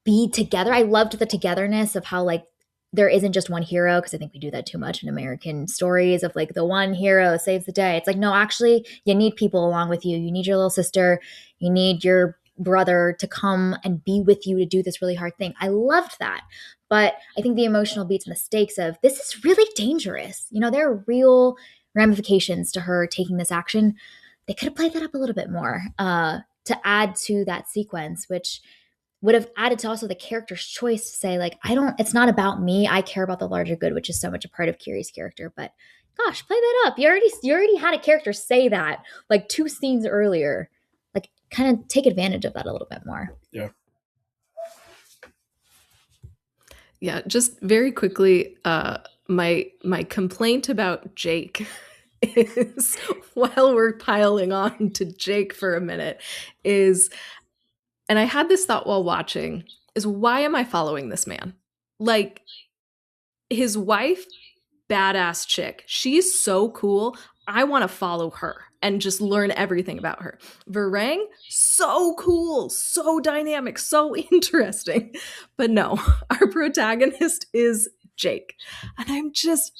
be together. I loved the togetherness of how like there isn't just one hero because I think we do that too much in American stories of like the one hero saves the day. It's like no, actually you need people along with you. You need your little sister, you need your brother to come and be with you to do this really hard thing. I loved that. But I think the emotional beats and the stakes of this is really dangerous. You know, there are real ramifications to her taking this action. They could have played that up a little bit more to add to that sequence, which would have added to also the character's choice to say like I don't it's not about me, I care about the larger good, which is so much a part of Kiri's character. But gosh, play that up. You already had a character say that like two scenes earlier. Like kind of take advantage of that a little bit more. Yeah. Yeah, just very quickly, my complaint about Jake is while we're piling on to Jake for a minute is, and I had this thought while watching, is why am I following this man? Like his wife, badass chick. She's so cool. I want to follow her and just learn everything about her. Varang, so cool, so dynamic, so interesting. But no, our protagonist is Jake. And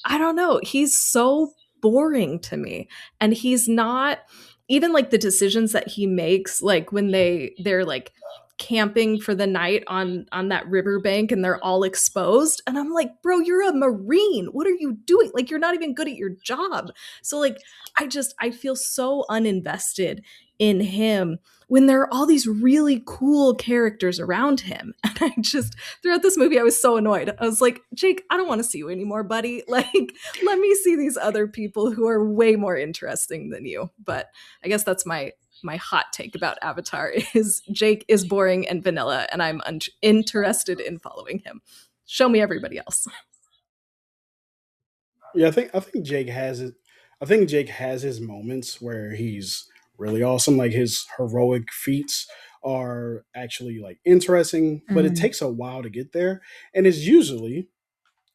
I don't know, he's so boring to me. And he's not even like the decisions that he makes, like when they're like camping for the night on that riverbank and they're all exposed, and I'm like, bro, you're a marine, what are you doing? Like you're not even good at your job. So like I feel so uninvested in him when there are all these really cool characters around him. And I just throughout this movie I was so annoyed. I was like, Jake, I don't want to see you anymore, buddy. Like let me see these other people who are way more interesting than you. But I guess that's my hot take about Avatar is Jake is boring and vanilla, and I'm interested in following him. Show me everybody else. Yeah, I think Jake has it. I think Jake has his moments where he's really awesome. Like his heroic feats are actually like interesting, but it Mm. takes a while to get there, and it's usually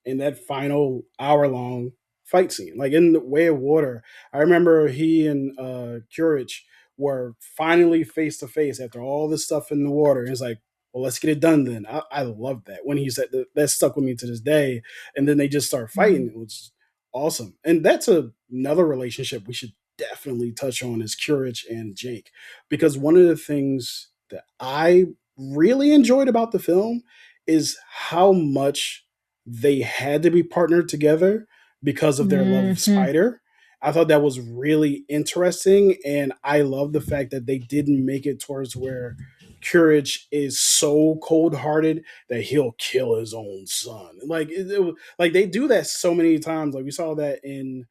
in that final hour long fight scene. Like in the Way of Water, I remember he and Curich were finally face to face after all this stuff in the water. And it's like, well, let's get it done then. I love that. When he said that stuck with me to this day. And then they just start fighting. Mm. It was awesome. And that's another relationship we should definitely touch on is Curich and Jake. Because one of the things that I really enjoyed about the film is how much they had to be partnered together because of their love of Mm-hmm. Spider. I thought that was really interesting, and I love the fact that they didn't make it towards where Courage is so cold hearted that he'll kill his own son. Like like they do that so many times. Like we saw that in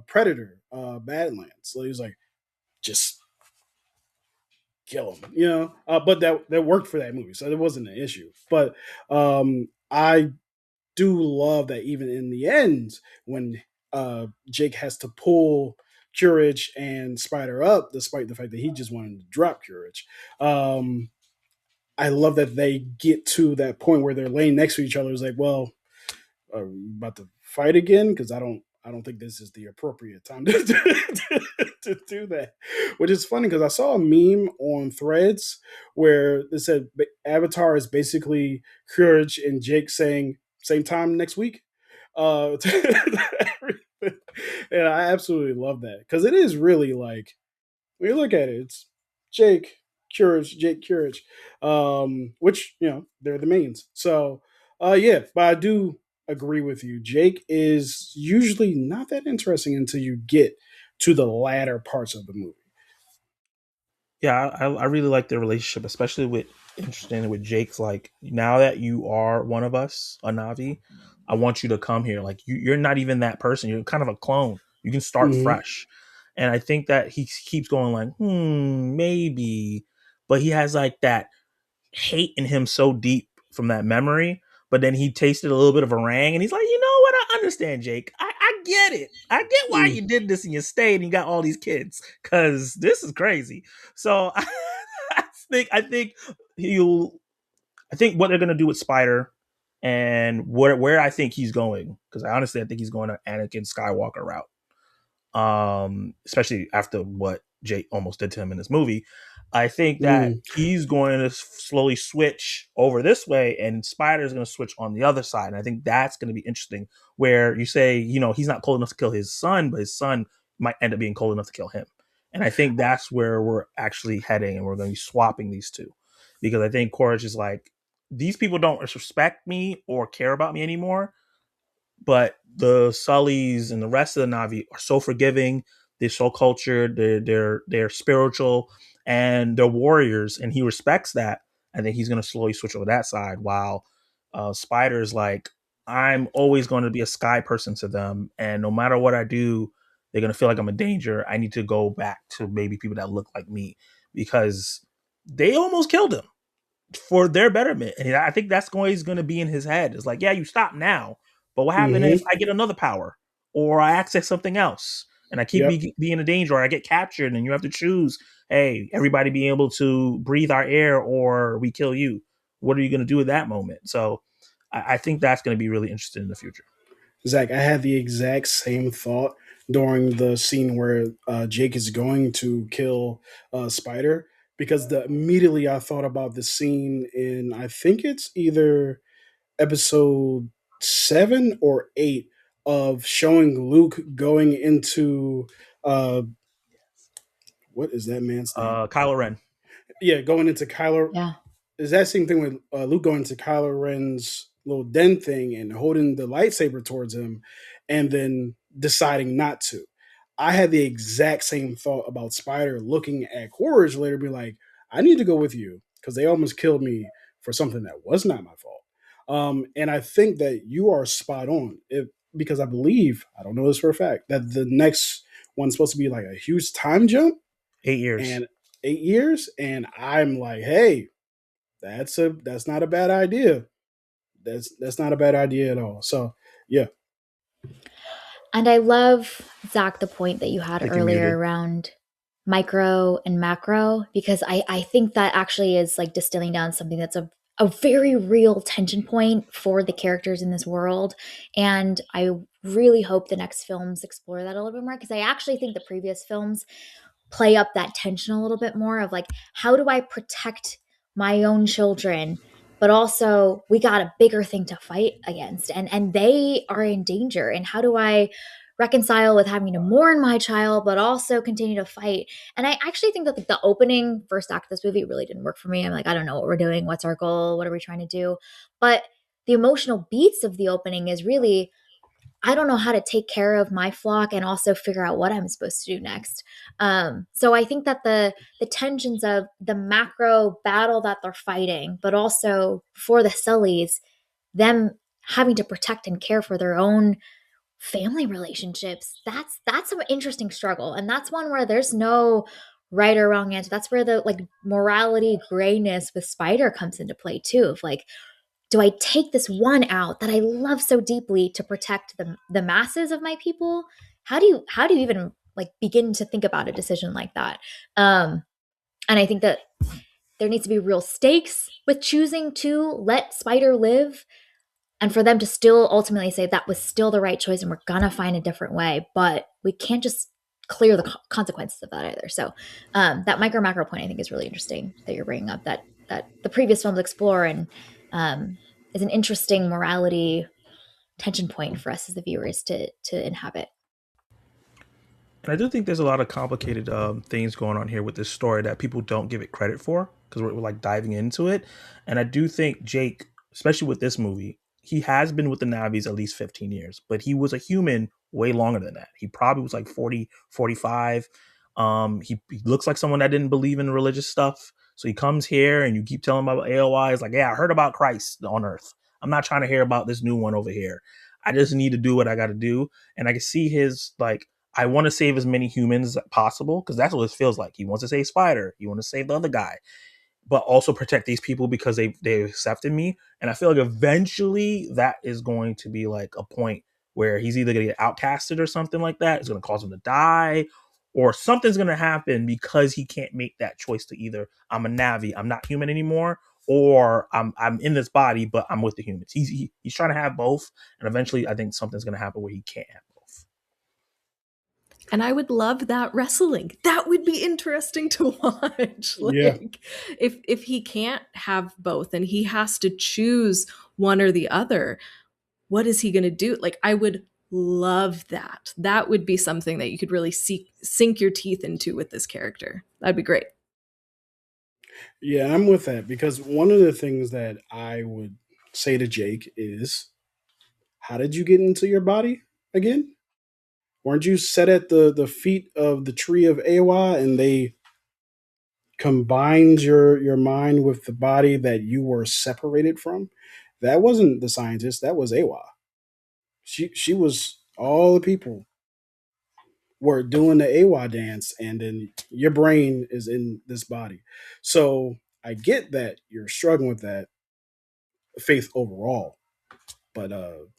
Predator, Badlands. Like, he was like, just kill him, you know. But that worked for that movie, so it wasn't an issue. But I do love that even in the end, when Jake has to pull Courage and Spider up, despite the fact that he just wanted to drop Courage. I love that they get to that point where they're laying next to each other. It's like, well, are we about to fight again? Because I don't think this is the appropriate time to do that. Which is funny because I saw a meme on Threads where they said Avatar is basically Courage and Jake saying same time next week. And I absolutely love that because it is really like when you look at it, it's Jake Jake Courage, which they're the mains. So, yeah, but I do agree with you. Jake is usually not that interesting until you get to the latter parts of the movie. Yeah, I really like their relationship, especially with interesting with Jake's like, now that you are one of us, a Navi, I want you to come here. Like you're not even that person. You're kind of a clone. You can start Hmm. fresh. And I think that he keeps going like, maybe. But he has like that hate in him so deep from that memory. But then he tasted a little bit of a rang and he's like, you know what? I understand, Jake. I get it. I get why Mm. you did this and you stayed and you got all these kids. Cause this is crazy. So I think he'll I think what they're gonna do with Spider and where I think he's going, because I think he's going to Anakin Skywalker route, especially after what Jake almost did to him in this movie. I think that Mm. he's going to slowly switch over this way, and Spider is going to switch on the other side. And I think that's going to be interesting. Where you say, he's not cold enough to kill his son, but his son might end up being cold enough to kill him. And I think that's where we're actually heading, and we're going to be swapping these two, because I think Courage is like, these people don't respect me or care about me anymore, but the Sullys and the rest of the Navi are so forgiving. They're so cultured. They're spiritual, and they're warriors, and he respects that. I think he's going to slowly switch over that side. While Spider's like, I'm always going to be a sky person to them, and no matter what I do, they're going to feel like I'm a danger. I need to go back to maybe people that look like me because they almost killed him for their betterment. And I think that's always going to be in his head. It's like, yeah, you stop now, but what happens if Hmm. I get another power or I access something else and I keep Yep. being a danger or I get captured and you have to choose, hey, everybody being able to breathe our air or we kill you. What are you going to do at that moment? So I think that's going to be really interesting in the future. Zach, I had the exact same thought during the scene where Jake is going to kill Spider because immediately I thought about the scene in, I think it's either episode 7 or 8, of showing Luke going into uh, what is that man's name? Kylo Ren. Yeah, going into Kylo. Yeah. Is that same thing with Luke going to Kylo Ren's little den thing and holding the lightsaber towards him, and then deciding not to. I had the exact same thought about Spider looking at Courage later, be like, "I need to go with you because they almost killed me for something that was not my fault." And I think that you are spot on. Because I believe, I don't know this for a fact, that the next one's supposed to be like a huge time jump 8 years. and 8 years, and I'm like, hey, that's not a bad idea. That's not a bad idea at all. So yeah. And I love, Zach, the point that you I had think you're earlier muted. around micro and macro, because I think that actually is like distilling down something that's a very real tension point for the characters in this world. And I really hope the next films explore that a little bit more, because I actually think the previous films play up that tension a little bit more of like, how do I protect my own children, but also we got a bigger thing to fight against, and they are in danger, and how do I reconcile with having to mourn my child but also continue to fight. And I actually think that the opening first act of this movie really didn't work for me. I'm like, I don't know what we're doing, what's our goal, what are we trying to do. But the emotional beats of the opening is really, I don't know how to take care of my flock and also figure out what I'm supposed to do next. So I think that the tensions of the macro battle that they're fighting, but also for the Sullys, them having to protect and care for their own family relationships, that's an interesting struggle, and that's one where there's no right or wrong answer. That's where the like morality grayness with Spider comes into play too, of like, do I take this one out that I love so deeply to protect the masses of my people? How do you even like begin to think about a decision like that? And I think that there needs to be real stakes with choosing to let Spider live, and for them to still ultimately say that was still the right choice and we're gonna find a different way, but we can't just clear the consequences of that either. So that micro macro point I think is really interesting that you're bringing up, that the previous films explore, and is an interesting morality tension point for us as the viewers to inhabit. And I do think there's a lot of complicated things going on here with this story that people don't give it credit for because we're like diving into it. And I do think Jake, especially with this movie, he has been with the Navis at least 15 years, but he was a human way longer than that. He probably was like 40, 45. He looks like someone that didn't believe in religious stuff. So he comes here and you keep telling him about AOI. It's like, yeah, I heard about Christ on earth. I'm not trying to hear about this new one over here. I just need to do what I got to do. And I can see his like, I want to save as many humans as possible because that's what it feels like. He wants to save Spider. He wants to save the other guy, but also protect these people because they accepted me. And I feel like eventually that is going to be like a point where he's either going to get outcasted or something like that. It's going to cause him to die, or something's going to happen because he can't make that choice to either I'm a Navi, I'm not human anymore, or I'm in this body but I'm with the humans. He's trying to have both, and eventually I think something's going to happen where he can't have both. And I would love that wrestling. That would be interesting to watch. Yeah. Like if he can't have both and he has to choose one or the other, what is he going to do? Like I would love that. That would be something that you could really sink your teeth into with this character. That'd be great. Yeah, I'm with that because one of the things that I would say to Jake is, how did you get into your body again? Weren't you set at the feet of the tree of Awa and they combined your mind with the body that you were separated from? That wasn't the scientist, that was Awa. She was all the people were doing the Awa dance, and then your brain is in this body. So I get that you're struggling with that faith overall. But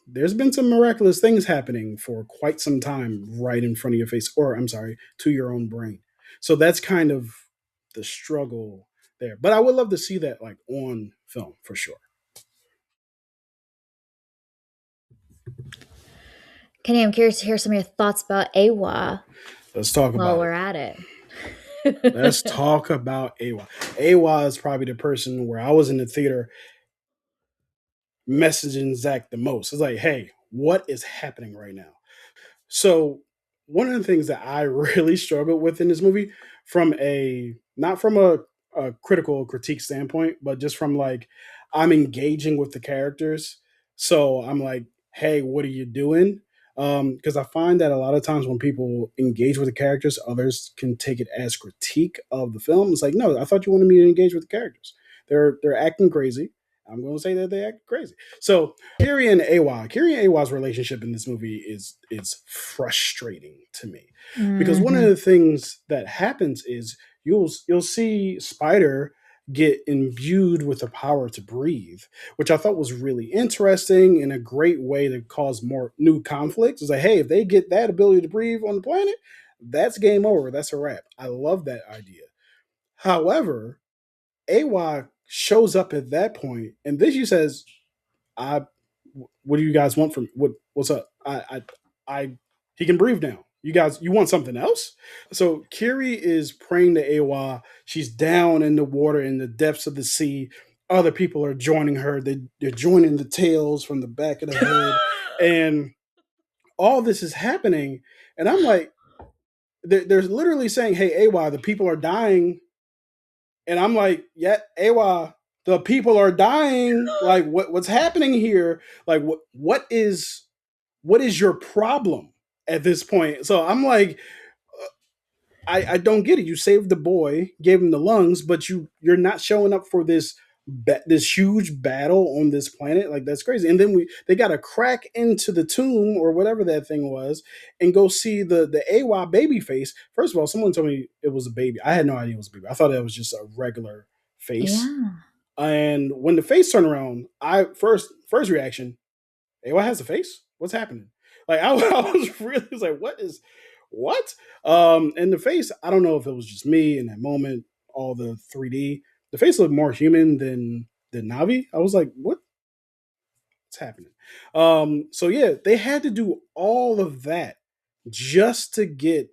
there's been some miraculous things happening for quite some time right in front of your face, or I'm sorry, to your own brain. So that's kind of the struggle there. But I would love to see that like on film for sure. Kenny, I'm curious to hear some of your thoughts about AWA Let's talk while about it. we're at it. Let's talk about Awa. Awa is probably the person where I was in the theater messaging Zach the most. It's like, hey, what is happening right now? So one of the things that I really struggled with in this movie, from a not from a critical critique standpoint, but just from like I'm engaging with the characters. So I'm like, hey, what are you doing? Because I find that a lot of times when people engage with the characters, others can take it as critique of the film. It's like, no, I thought you wanted me to engage with the characters. They're acting crazy. I'm going to say that they act crazy. So Kiri and Awa's relationship in this movie is frustrating to me because one of Mhm. the things that happens is you'll see Spider get imbued with the power to breathe, which I thought was really interesting and a great way to cause more new conflicts. It's like, hey, if they get that ability to breathe on the planet, that's game over. That's a wrap. I love that idea. However, Awa shows up at that point, and then she says, "I, what do you guys want from what's up? I, he can breathe now. You guys, you want something else?" So Kiri is praying to Awa. She's down in the water in the depths of the sea. Other people are joining her. They're joining the tails from the back of the head, and all this is happening. And I'm like, they're literally saying, "Hey, Awa, the people are dying." And I'm like, yeah, Awa, the people are dying. Like, what's happening here? Like, what is your problem at this point? So I'm like, I don't get it. You saved the boy, gave him the lungs, but you're not showing up for this huge battle on this planet. Like that's crazy. And then they got to crack into the tomb or whatever that thing was, and go see the AY baby face. First of all, someone told me it was a baby. I had no idea it was a baby. I thought it was just a regular face. Yeah. And when the face turned around, I first reaction, AY has a face. What's happening? Like I was really was like, what? And the face, I don't know if it was just me in that moment, all the 3D. The face looked more human than Navi. I was like, what's happening? So yeah, they had to do all of that just to get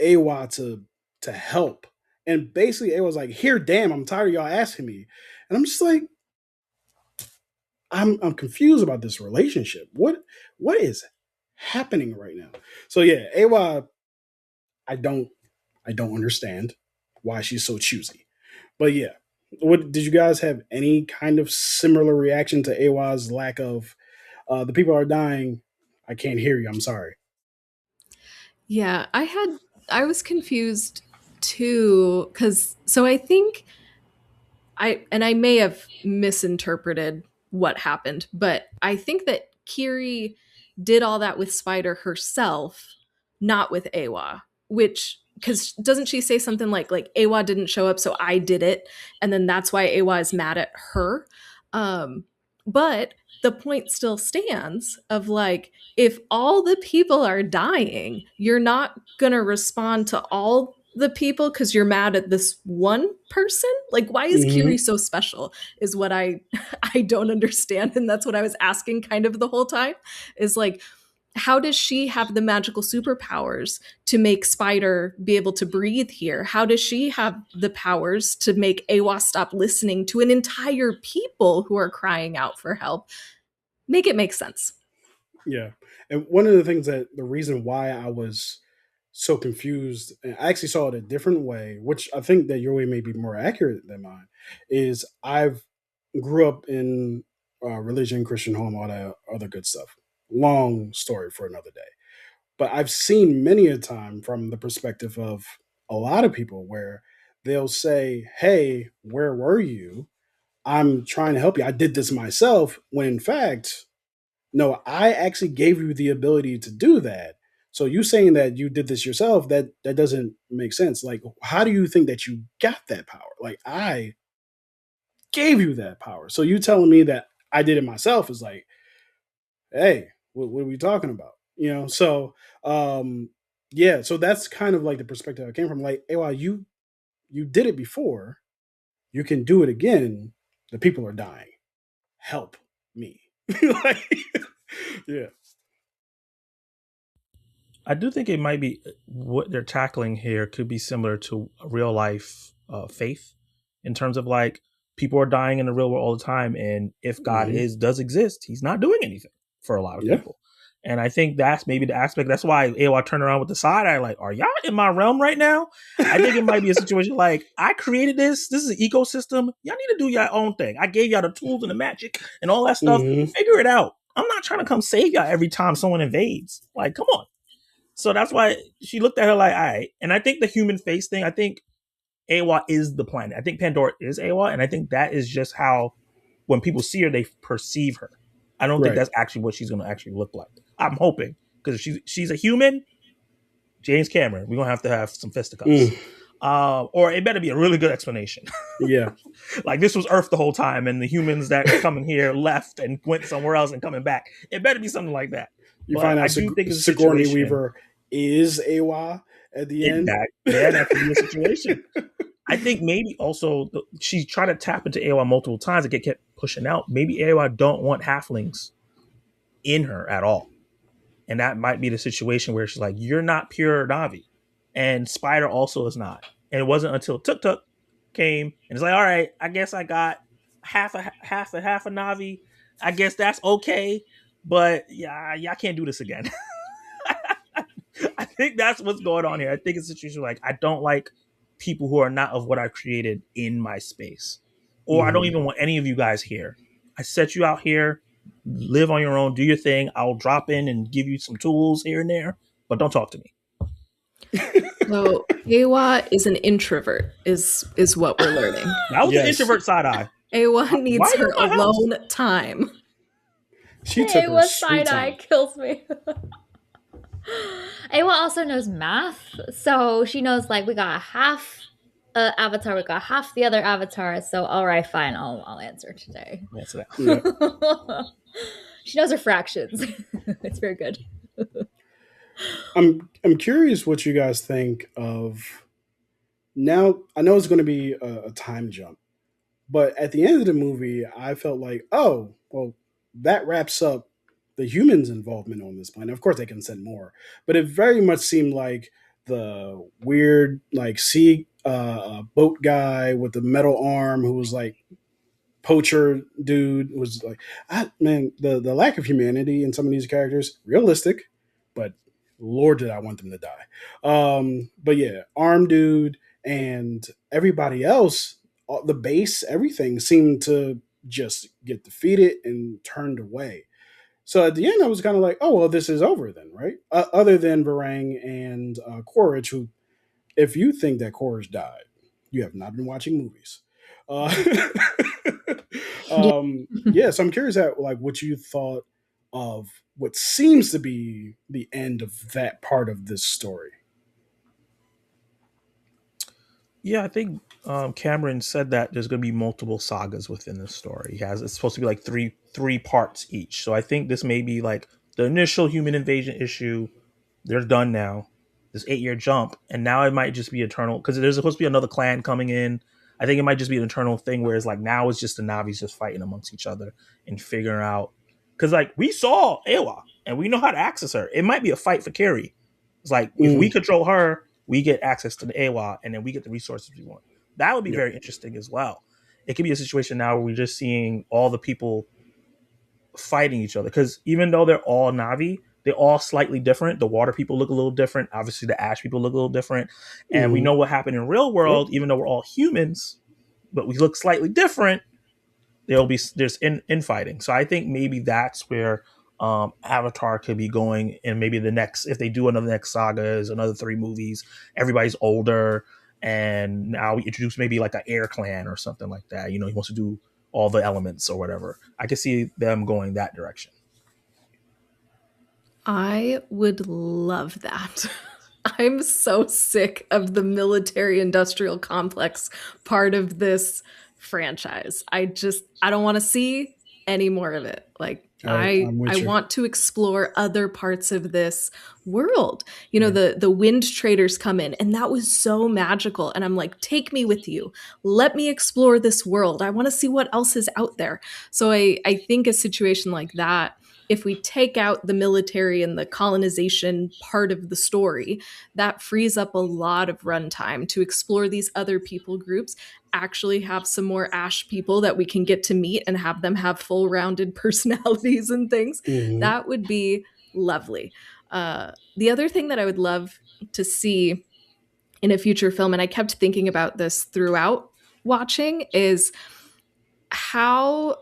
AY to help. And basically AY was like, here, damn, I'm tired of y'all asking me. And I'm just like, I'm confused about this relationship. What is happening right now? So yeah, AY, I don't I don't understand why she's so choosy. But yeah, what did you guys have any kind of similar reaction to AY's lack of the people are dying? I can't hear you. I'm sorry. Yeah, I was confused too cuz so I think I may have misinterpreted what happened, but I think that Kiri did all that with Spider herself, not with Awa, which because doesn't she say something like Awa didn't show up, so I did it, and then that's why Awa is mad at her. But the point still stands of like if all the people are dying, you're not gonna respond to all the people because you're mad at this one person. Like why is Kiri Mm-hmm. so special is what I I don't understand, and that's what I was asking kind of the whole time is like how does she have the magical superpowers to make Spider be able to breathe here? How does she have the powers to make Awa stop listening to an entire people who are crying out for help? Make it make sense. Yeah, and one of the things that the reason why I was so confused, and I actually saw it a different way, which I think that your way may be more accurate than mine, is I've grew up in religion, Christian home, all that other good stuff. Long story for another day. But I've seen many a time from the perspective of a lot of people where they'll say, "Hey, where were you? I'm trying to help you. I did this myself." When in fact, no, I actually gave you the ability to do that. So you saying that you did this yourself, that doesn't make sense. Like, how do you think that you got that power? Like, I gave you that power. So you telling me that I did it myself is like, hey, what are we talking about? So yeah, so that's kind of like the perspective I came from. Like, hey, well, you did it before, you can do it again. The people are dying. Help me. Like, yeah. I do think it might be what they're tackling here could be similar to a real life faith in terms of like people are dying in the real world all the time, and if God Hmm. is does exist, He's not doing anything for a lot of Yeah. people. And I think that's maybe the aspect. That's why AOI turned around with the side eye, like, "Are y'all in my realm right now?" I think it might be a situation like, "I created this. This is an ecosystem. Y'all need to do your own thing. I gave y'all the tools and the magic and all that stuff. Hmm. Figure it out. I'm not trying to come save y'all every time someone invades. Like, come on." So that's why she looked at her like, all right. And I think the human face thing, I think Awa is the planet. I think Pandora is Awa. And I think that is just how, when people see her, they perceive her. I don't think Right. that's actually what she's going to actually look like. I'm hoping. Because if she's a human, James Cameron, we're going to have some fisticuffs. Mm. Or it better be a really good explanation. Yeah. Like this was Earth the whole time, and the humans that coming here left and went somewhere else and coming back. It better be something like that. You But find I out do think it's a Sigourney situation. Weaver is AY at the end. That could be a situation. I think maybe also she tried to tap into AOI multiple times and get kept pushing out. Maybe AOI don't want halflings in her at all. And that might be the situation where she's like, "You're not pure Navi." And Spider also is not. And it wasn't until Tuk Tuk came and it's like, "All right, I guess I got half a Navi. I guess that's okay. But yeah, y'all can't do this again." I think that's what's going on here. I think it's a situation like I don't like people who are not of what I created in my space, or I don't Hmm. even want any of you guys here. I set you out here. live on your own, do your thing. I'll drop in and give you some tools here and there, but don't talk to me. So Awa is an introvert, is what we're learning. That was the Yes, introvert side eye. Awa Why needs are you her in my house? alone time. she took her Awa sweet side eye time. kills me. Awa also knows math, so she knows like we got half avatar, we got half the other avatar. So all right, fine, I'll answer today. Answer that. Yeah. She knows her fractions. It's very good. I'm curious what you guys think of now. I know it's going to be a time jump, but at the end of the movie, I felt like, oh, well, that wraps up the humans' involvement on this planet. Of course, they can send more, but it very much seemed like the weird, like, sea boat guy with the metal arm who was like poacher dude was like, man, the lack of humanity in some of these characters, realistic, but Lord, did I want them to die. But yeah, arm dude and everybody else, the base, everything seemed to just get defeated and turned away. So at the end, I was kind of like, oh well, this is over then, right? Other than Varang and Quaritch, who, if you think that Quaritch died, you have not been watching movies. Uh, Yeah. yeah, so I'm curious at like what you thought of what seems to be the end of that part of this story. Yeah, I think Cameron said that there's going to be multiple sagas within the story. He has, it's supposed to be like three parts each. So I think this may be like the initial human invasion issue. They're done now. This 8 year jump, and now it might just be eternal because there's supposed to be another clan coming in. I think it might just be an eternal thing where it's like now it's just the Navis just fighting amongst each other and figuring out, because like we saw Ewa and we know how to access her. It might be a fight for Carrie. It's like if we Mm, control her, we get access to the Ewa, and then we get the resources we want. That would be yep. very interesting as well. It could be a situation now where we're just seeing all the people fighting each other, because even though they're all Navi, they're all slightly different. The water people look a little different. Obviously, the ash people look a little different, and we Mm, know what happened in real yep. world. Even though we're all humans, but we look slightly different, there's infighting. So I think maybe that's where Avatar could be going, and maybe the next, if they do another next saga, is another 3 movies. Everybody's older, and now we introduce maybe like an air clan or something like that. He wants to do all the elements or whatever. I could see them going that direction. I would love that. I'm so sick of the military industrial complex part of this franchise. I don't want to see any more of it. Like I'm I with you. want to explore other parts of this world. Yeah. The wind traders come in and that was so magical and I'm like, take me with you. Let me explore this world. I want to see what else is out there. So I think a situation like that, if we take out the military and the colonization part of the story, that frees up a lot of runtime to explore these other people groups, actually have some more Ash people that we can get to meet and have them have full rounded personalities and things. Hmm. That would be lovely. The other thing that I would love to see in a future film, and I kept thinking about this throughout watching, is how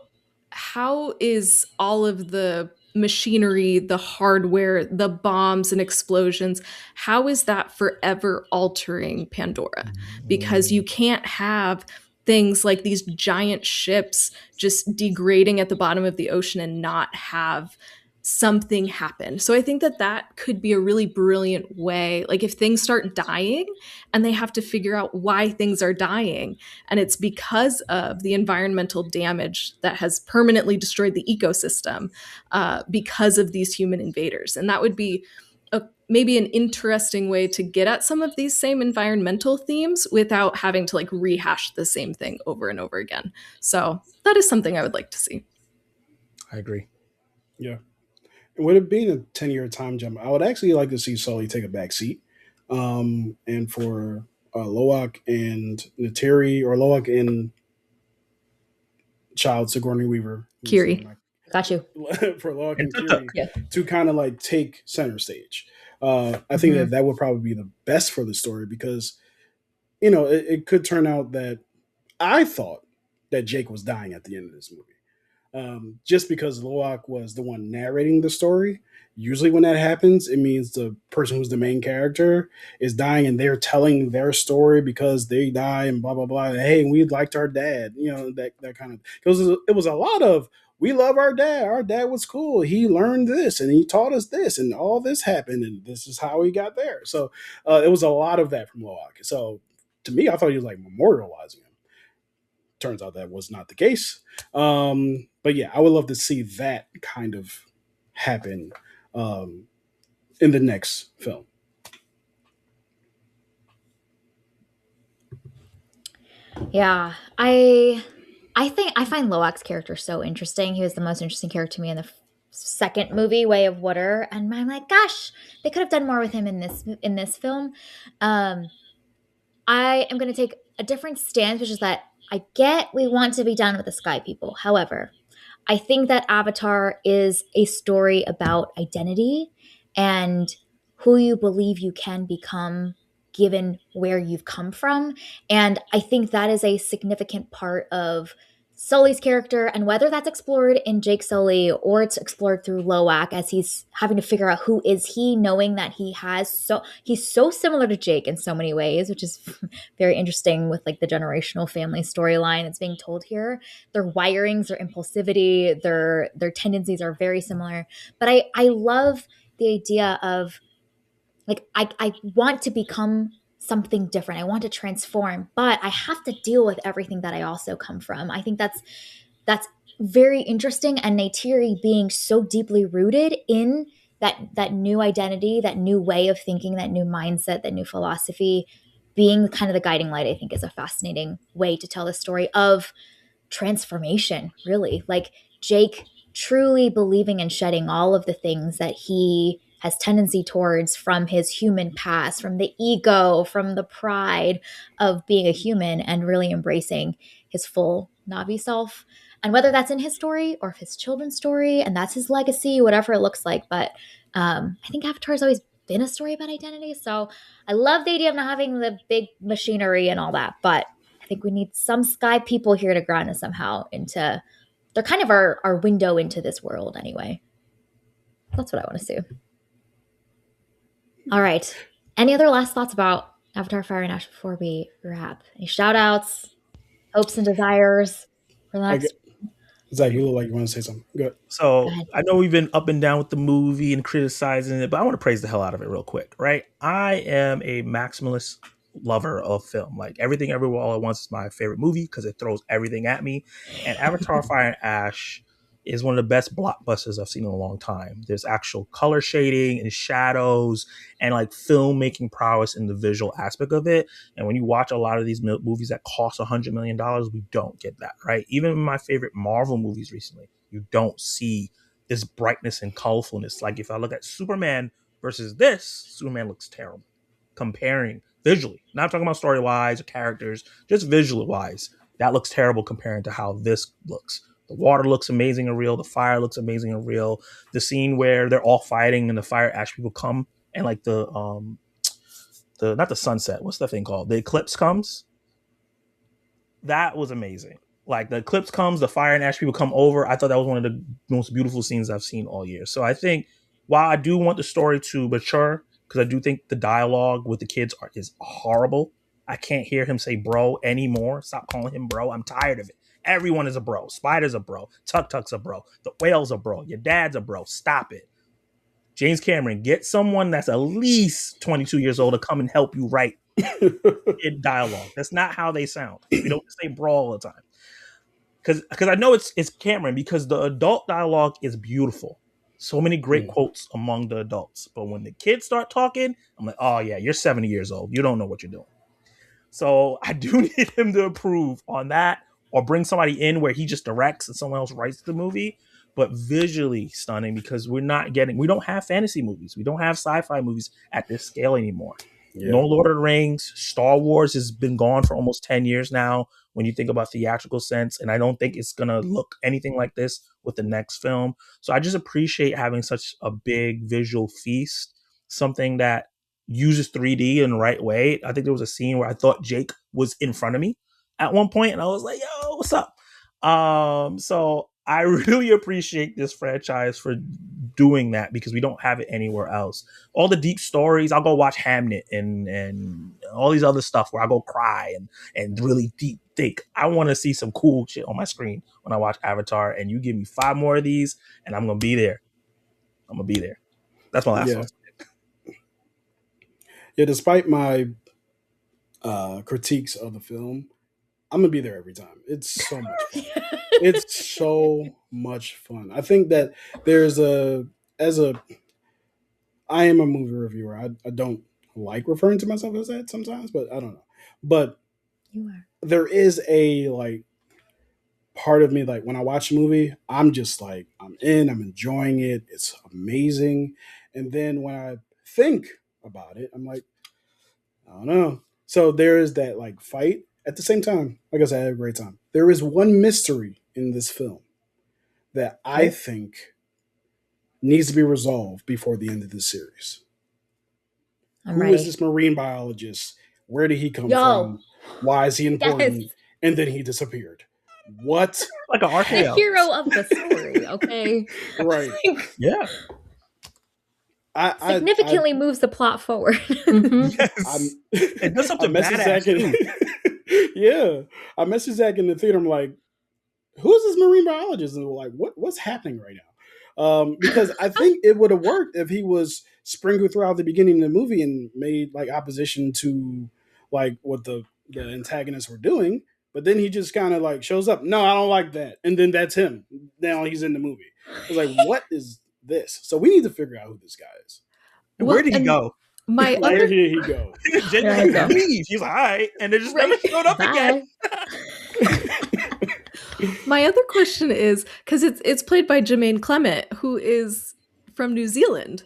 how is all of the machinery, the hardware, the bombs and explosions, how is that forever altering Pandora? Because you can't have things like these giant ships just degrading at the bottom of the ocean and not have something happen. So I think that that could be a really brilliant way. Like if things start dying and they have to figure out why things are dying, and it's because of the environmental damage that has permanently destroyed the ecosystem because of these human invaders. And that would be maybe an interesting way to get at some of these same environmental themes without having to like rehash the same thing over and over again. So that is something I would like to see. I agree. Yeah. And with it being a 10-year time jump, I would actually like to see Sully take a back seat. And for Loak and Nateri, or Loak and Child Sigourney Weaver, Kiri. Got you. for Loak And and Kiri Yeah. to kind of like take center stage. I think Mhm. that that would probably be the best for the story because, it could turn out that I thought that Jake was dying at the end of this movie. just because Loak was the one narrating the story. Usually, when that happens, it means the person who's the main character is dying, and they're telling their story because they die and blah blah blah. Hey, we liked our dad, that kind of. It was a lot of we love our dad. Our dad was cool. He learned this and he taught us this, and all this happened, and this is how he got there. So it was a lot of that from Loak. So to me, I thought he was like memorializing him. Turns out that was not the case. But yeah, I would love to see that kind of happen um, in the next film. Yeah, I find Loak's character so interesting. He was the most interesting character to me in the second movie, Way of Water, and I'm like, gosh, they could have done more with him in this film. Um, I am going to take a different stance, which is that I get we want to be done with the Sky People. However, I think that Avatar is a story about identity and who you believe you can become given where you've come from. And I think that is a significant part of Sully's character, and whether that's explored in Jake Sully or it's explored through Loak as he's having to figure out who is he, knowing that he's so similar to Jake in so many ways, which is very interesting with like the generational family storyline that's being told here. Their wirings, their impulsivity, their tendencies are very similar. But I love the idea of like I want to become something different. I want to transform, but I have to deal with everything that I also come from. I think that's very interesting, and Neytiri being so deeply rooted in that new identity, that new way of thinking, that new mindset, that new philosophy, being kind of the guiding light, I think is a fascinating way to tell the story of transformation, really. Like Jake truly believing and shedding all of the things that he has tendency towards from his human past, from the ego, from the pride of being a human, and really embracing his full Navi self. And whether that's in his story or if his children's story, and that's his legacy, whatever it looks like. But I think Avatar has always been a story about identity. So I love the idea of not having the big machinery and all that, but I think we need some sky people here to ground us somehow into. They're kind of our window into this world, anyway. That's what I want to see. All right. Any other last thoughts about Avatar Fire and Ash before we wrap? Any shout outs, hopes and desires for the I get, next? Zach, you look like you want to say something. Good. Go So ahead. I know we've been up and down with the movie and criticizing it, but I want to praise the hell out of it real quick, right? I am a maximalist lover of film. Like Everything Everywhere All at Once is my favorite movie because it throws everything at me. And Avatar Fire and Ash is one of the best blockbusters I've seen in a long time. There's actual color shading and shadows and like filmmaking prowess in the visual aspect of it. And when you watch a lot of these movies that cost $100 million, we don't get that, right? Even in my favorite Marvel movies recently, you don't see this brightness and colorfulness. Like if I look at Superman versus this, Superman looks terrible. Comparing visually, not talking about story wise or characters, just visually wise, that looks terrible comparing to how this looks. The water looks amazing and real. The fire looks amazing and real. The scene where they're all fighting and the fire ash people come and like the not the sunset, what's that thing called? The eclipse comes. That was amazing. Like the eclipse comes, the fire and ash people come over. I thought that was one of the most beautiful scenes I've seen all year. So I think while I do want the story to mature, because I do think the dialogue with the kids is horrible. I can't hear him say bro anymore. Stop calling him bro. I'm tired of it. Everyone is a bro. Spider's a bro. Tuk Tuk's a bro. The whale's a bro. Your dad's a bro. Stop it. James Cameron, get someone that's at least 22 years old to come and help you write in dialogue. That's not how they sound. We don't say bro all the time. Because I know it's Cameron, because the adult dialogue is beautiful. So many great quotes among the adults. But when the kids start talking, I'm like, oh yeah, you're 70 years old. You don't know what you're doing. So I do need him to approve on that, or bring somebody in where he just directs and someone else writes the movie. But visually stunning, because we don't have fantasy movies. We don't have sci-fi movies at this scale anymore. Yeah. No Lord of the Rings. Star Wars has been gone for almost 10 years now when you think about theatrical sense. And I don't think it's going to look anything like this with the next film. So I just appreciate having such a big visual feast, something that uses 3D in the right way. I think there was a scene where I thought Jake was in front of me at one point, and I was like, yo, what's up? So I really appreciate this franchise for doing that because we don't have it anywhere else. All the deep stories, I'll go watch Hamnet and all these other stuff where I go cry and really deep think. I want to see some cool shit on my screen when I watch Avatar, and you give me 5 more of these, and I'm gonna be there. I'm gonna be there. That's my last Yeah. one. Yeah, despite my critiques of the film, I'm gonna be there every time. It's so much fun. It's so much fun. I think that there's a as a I am a movie reviewer. I don't like referring to myself as that sometimes, but I don't know. But You are. there is a like part of me like when I watch a movie, I'm just like I'm in, I'm enjoying it. It's amazing. And then when I think about it, I'm like, I don't know. So there is that like fight. At the same time, like I said, I had a great time. There is one mystery in this film that I Okay. think needs to be resolved before the end of this series. I'm Who is ready. this marine biologist? Where did he come Yo. from? Why is he Yes. important? And then he disappeared. What? Like an The RKO. hero of the story, okay? Right. Like, Yeah. significantly moves the plot forward. Mhm. Yes. It does I something messaged badass Zach in, too. yeah. I messaged Zach in the theater. I'm like, who's this marine biologist? And we're like, what's happening right now? Because I think it would have worked if he was sprinkled throughout the beginning of the movie and made like opposition to like what the antagonists were doing. But then he just kind of like shows up. No, I don't like that. And then that's him. Now he's in the movie. I was like, what is this? So we need to figure out who this guy is. And Well, where did he and go? my Where other did he go? He just There genuinely you go. leave. He's like, all right. And they just never Right. showed up again. my other question is because it's played by Jermaine Clement, who is from New Zealand.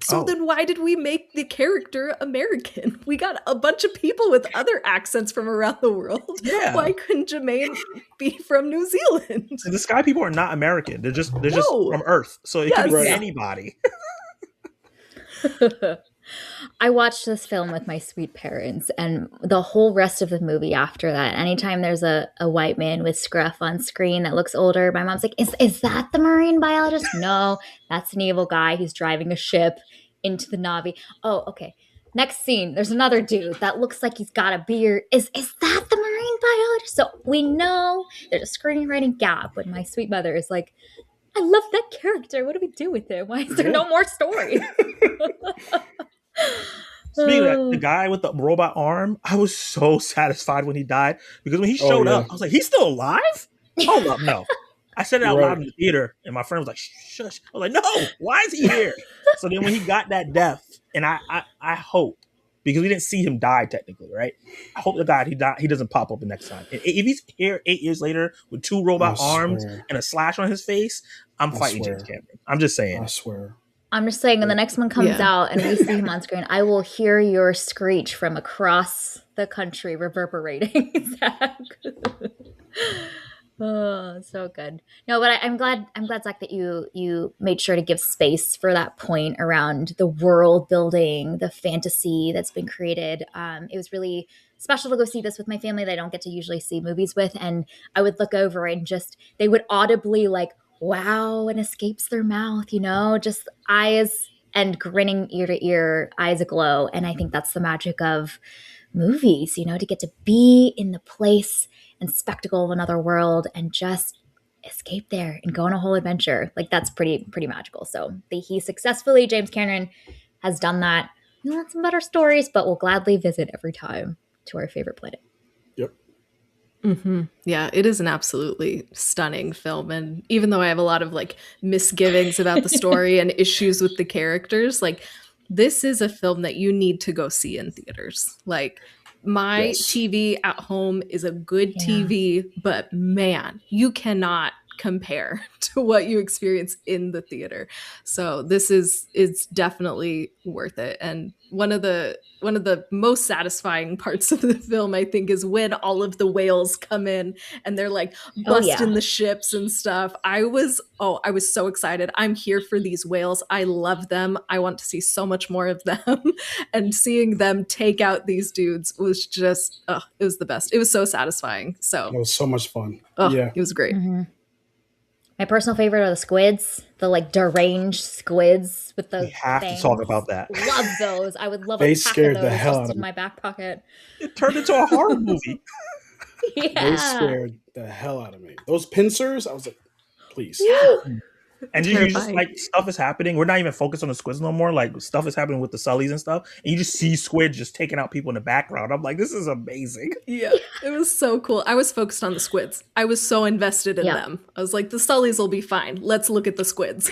So Oh. then why did we make the character American? We got a bunch of people with other accents from around the world. Yeah. Why couldn't Jermaine be from New Zealand? And the Sky people are not American. They're just No. from Earth. So it could be Yes. anybody. I watched this film with my sweet parents, and the whole rest of the movie after that, anytime there's a white man with scruff on screen that looks older, my mom's like, is that the marine biologist? No, that's an evil guy. He's driving a ship into the Navi. Oh, okay. Next scene, there's another dude that looks like he's got a beard. Is that the marine biologist? So we know there's a screenwriting gap when my sweet mother is like, I love that character. What do we do with him? Why is there no more story? Speaking of that, the guy with the robot arm, I was so satisfied when he died because when he showed yeah. up, I was like, he's still alive? Hold up, no. I said it out Right. loud in the theater, and my friend was like, shush. I was like, no, why is he here? So then when he got that death, and I hope, because we didn't see him die technically, right? I hope to God he doesn't pop up the next time. If he's here 8 years later with 2 robot arms swear. and a slash on his face, I'm I fighting swear. James Cameron. I'm just saying. I swear. I'm just saying when the next one comes Yeah. out and we see him on screen, I will hear your screech from across the country reverberating. Zach. Oh, so good. No, but I'm glad, Zach, that you made sure to give space for that point around the world building, the fantasy that's been created. It was really special to go see this with my family that I don't get to usually see movies with, and I would look over and just they would audibly like wow and escapes their mouth, just eyes and grinning ear to ear, eyes aglow. And I think that's the magic of movies, to get to be in the place and spectacle of another world and just escape there and go on a whole adventure. Like that's pretty magical. So he successfully, James Cameron, has done that. We want some better stories, but we'll gladly visit every time to our favorite planet. Yep. Mm-hmm. Yeah, it is an absolutely stunning film. And even though I have a lot of like misgivings about the story and issues with the characters, like this is a film that you need to go see in theaters. Like my Yes. TV at home is a good Yeah. TV, but man, you cannot compare to what you experience in the theater. So this is definitely worth it. And one of the most satisfying parts of the film, I think, is when all of the whales come in and they're like busting the ships and stuff. I was so excited. I'm here for these whales. I love them. I want to see so much more of them. And seeing them take out these dudes was just, it was the best. It was so satisfying. So It was so much fun. it Yeah. was great. Mm-hmm. My personal favorite are the squids, the like deranged squids with We the have to fangs. talk about that. Love those. I would love They a pack of scared the those hell out just of in me. my back pocket. It turned into a horror movie. They Yeah. scared the hell out of me. Those pincers, I was like, please. And you just Terrifying. like stuff is happening. We're not even focused on the squids no more. Like stuff is happening with the Sullys and stuff, and you just see squid just taking out people in the background. I'm like, this is amazing. Yeah, it was so cool. I was focused on the squids. I was so invested in Yeah. them. I was like, the Sullys will be fine. Let's look at the squids.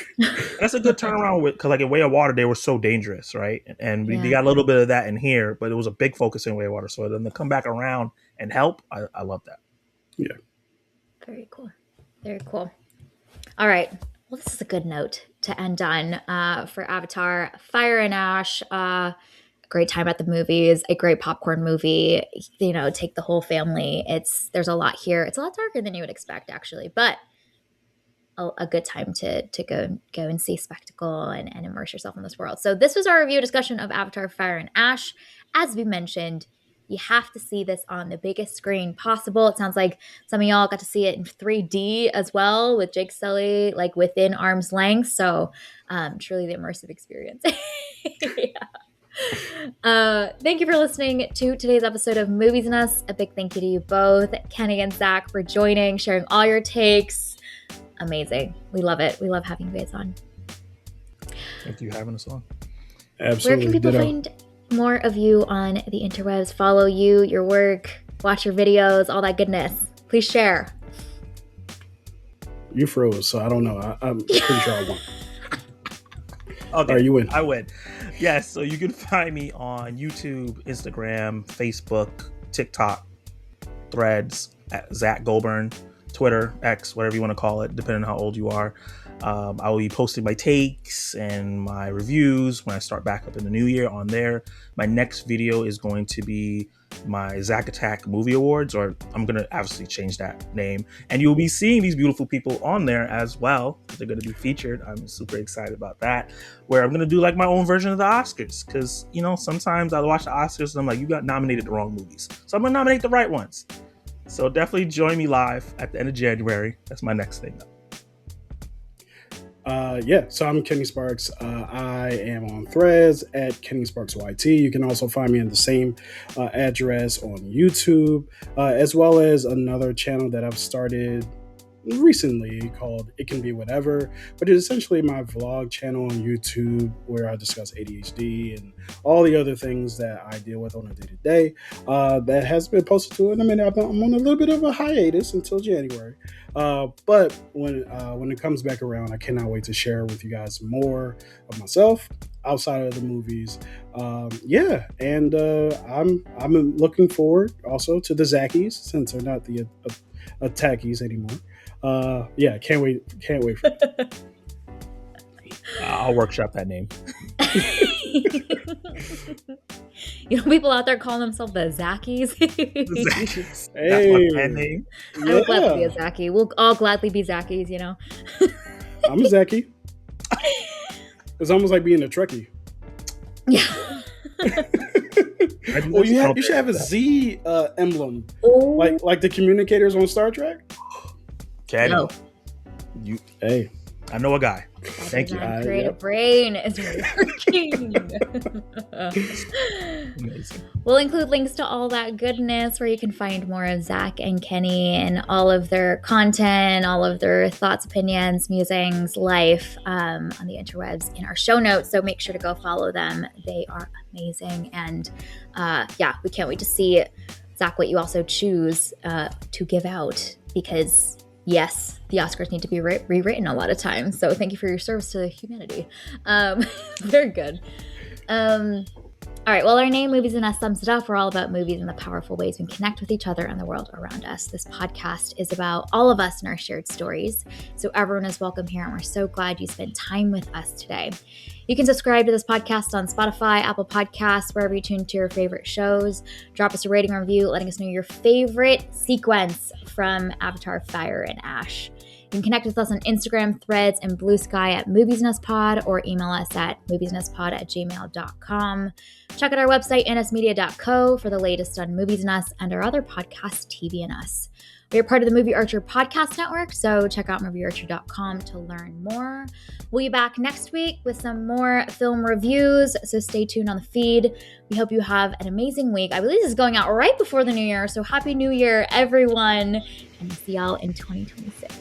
That's a good turnaround with because like in Way of Water they were so dangerous, right? And we Yeah. got a little bit of that in here, but it was a big focus in Way of Water. So then to come back around and help, I love that. Very cool. Very cool. All right. Well, this is a good note to end on for Avatar Fire and Ash. Great time at the movies, a great popcorn movie. You know, take the whole family. There's a lot here. It's a lot darker than you would expect, actually, but a good time to go and see spectacle and immerse yourself in this world. So this was our review discussion of Avatar Fire and Ash. As we mentioned, you have to see this on the biggest screen possible. It sounds like some of y'all got to see it in 3D as well with Jake Sully, like within arm's length. So truly the immersive experience. Thank you for listening to today's episode of Movies and Us. A big thank you to you both, Kenny and Zach, for joining, sharing all your takes. Amazing. We love it. We love having you guys on. Thank you for having us on. Absolutely. Where can people Ditto. find more of you on the interwebs? Follow you, your work, watch your videos, all that goodness. Please share. You froze, so I don't know. I'm pretty sure I won. Okay, All right, you win. I win. Yes, so you can find me on YouTube, Instagram, Facebook, TikTok, Threads, at Zach Goulbourne, Twitter, X, whatever you want to call it, depending on how old you are. I will be posting my takes and my reviews when I start back up in the new year on there. My next video is going to be my Zack Attack Movie Awards, or I'm going to obviously change that name. And you'll be seeing these beautiful people on there as well. They're going to be featured. I'm super excited about that, where I'm going to do like my own version of the Oscars. Because, you know, sometimes I watch the Oscars and I'm like, you got nominated the wrong movies. So I'm going to nominate the right ones. So definitely join me live at the end of January. That's my next thing. So I'm Kenny Sparks. I am on Threads at Kenny Sparks YT. You can also find me in the same address on YouTube, as well as another channel that I've started recently called It Can Be Whatever, but it's essentially my vlog channel on YouTube where I discuss ADHD and all the other things that I deal with on a day-to-day. That has been posted to it. I mean, I'm on a little bit of a hiatus until January. But when it comes back around, I cannot wait to share with you guys more of myself outside of the movies. And I'm looking forward also to the Zackies, since they're not the Attackies anymore. Can't wait for it. I'll workshop that name. You know, people out there calling themselves the Zackies. That's Hey, my pen name. I would gladly be a Zackie. We'll all gladly be Zackies, you know. I'm a Zackie. It's almost like being a Trekkie. Yeah. Well, you should have a Z emblem, Oh, like the communicators on Star Trek. Kenny, no. Hey, I know a guy. Thank you. My creative brain is working. Amazing. We'll include links to all that goodness where you can find more of Zach and Kenny and all of their content, all of their thoughts, opinions, musings, life on the interwebs in our show notes. So make sure to go follow them. They are amazing. And we can't wait to see, Zach, what you also choose to give out, because yes, the Oscars need to be rewritten a lot of times. So thank you for your service to humanity. Very good. All right, well, our name, Movies and Us, sums it up. We're all about movies and the powerful ways we connect with each other and the world around us. This podcast is about all of us and our shared stories. So everyone is welcome here, and we're so glad you spent time with us today. You can subscribe to this podcast on Spotify, Apple Podcasts, wherever you tune to your favorite shows. Drop us a rating or review, letting us know your favorite sequence from Avatar Fire and Ash. You can connect with us on Instagram, Threads, and Blue Sky at moviesandUsPod, or email us at moviesandUsPod@gmail.com. Check out our website, nsmedia.co, for the latest on Movies and Us and our other podcasts, TV and Us. We are part of the Movie Archer podcast network, so check out moviearcher.com to learn more. We'll be back next week with some more film reviews, so stay tuned on the feed. We hope you have an amazing week. I believe this is going out right before the new year, so Happy New Year, everyone, and we'll see y'all in 2026.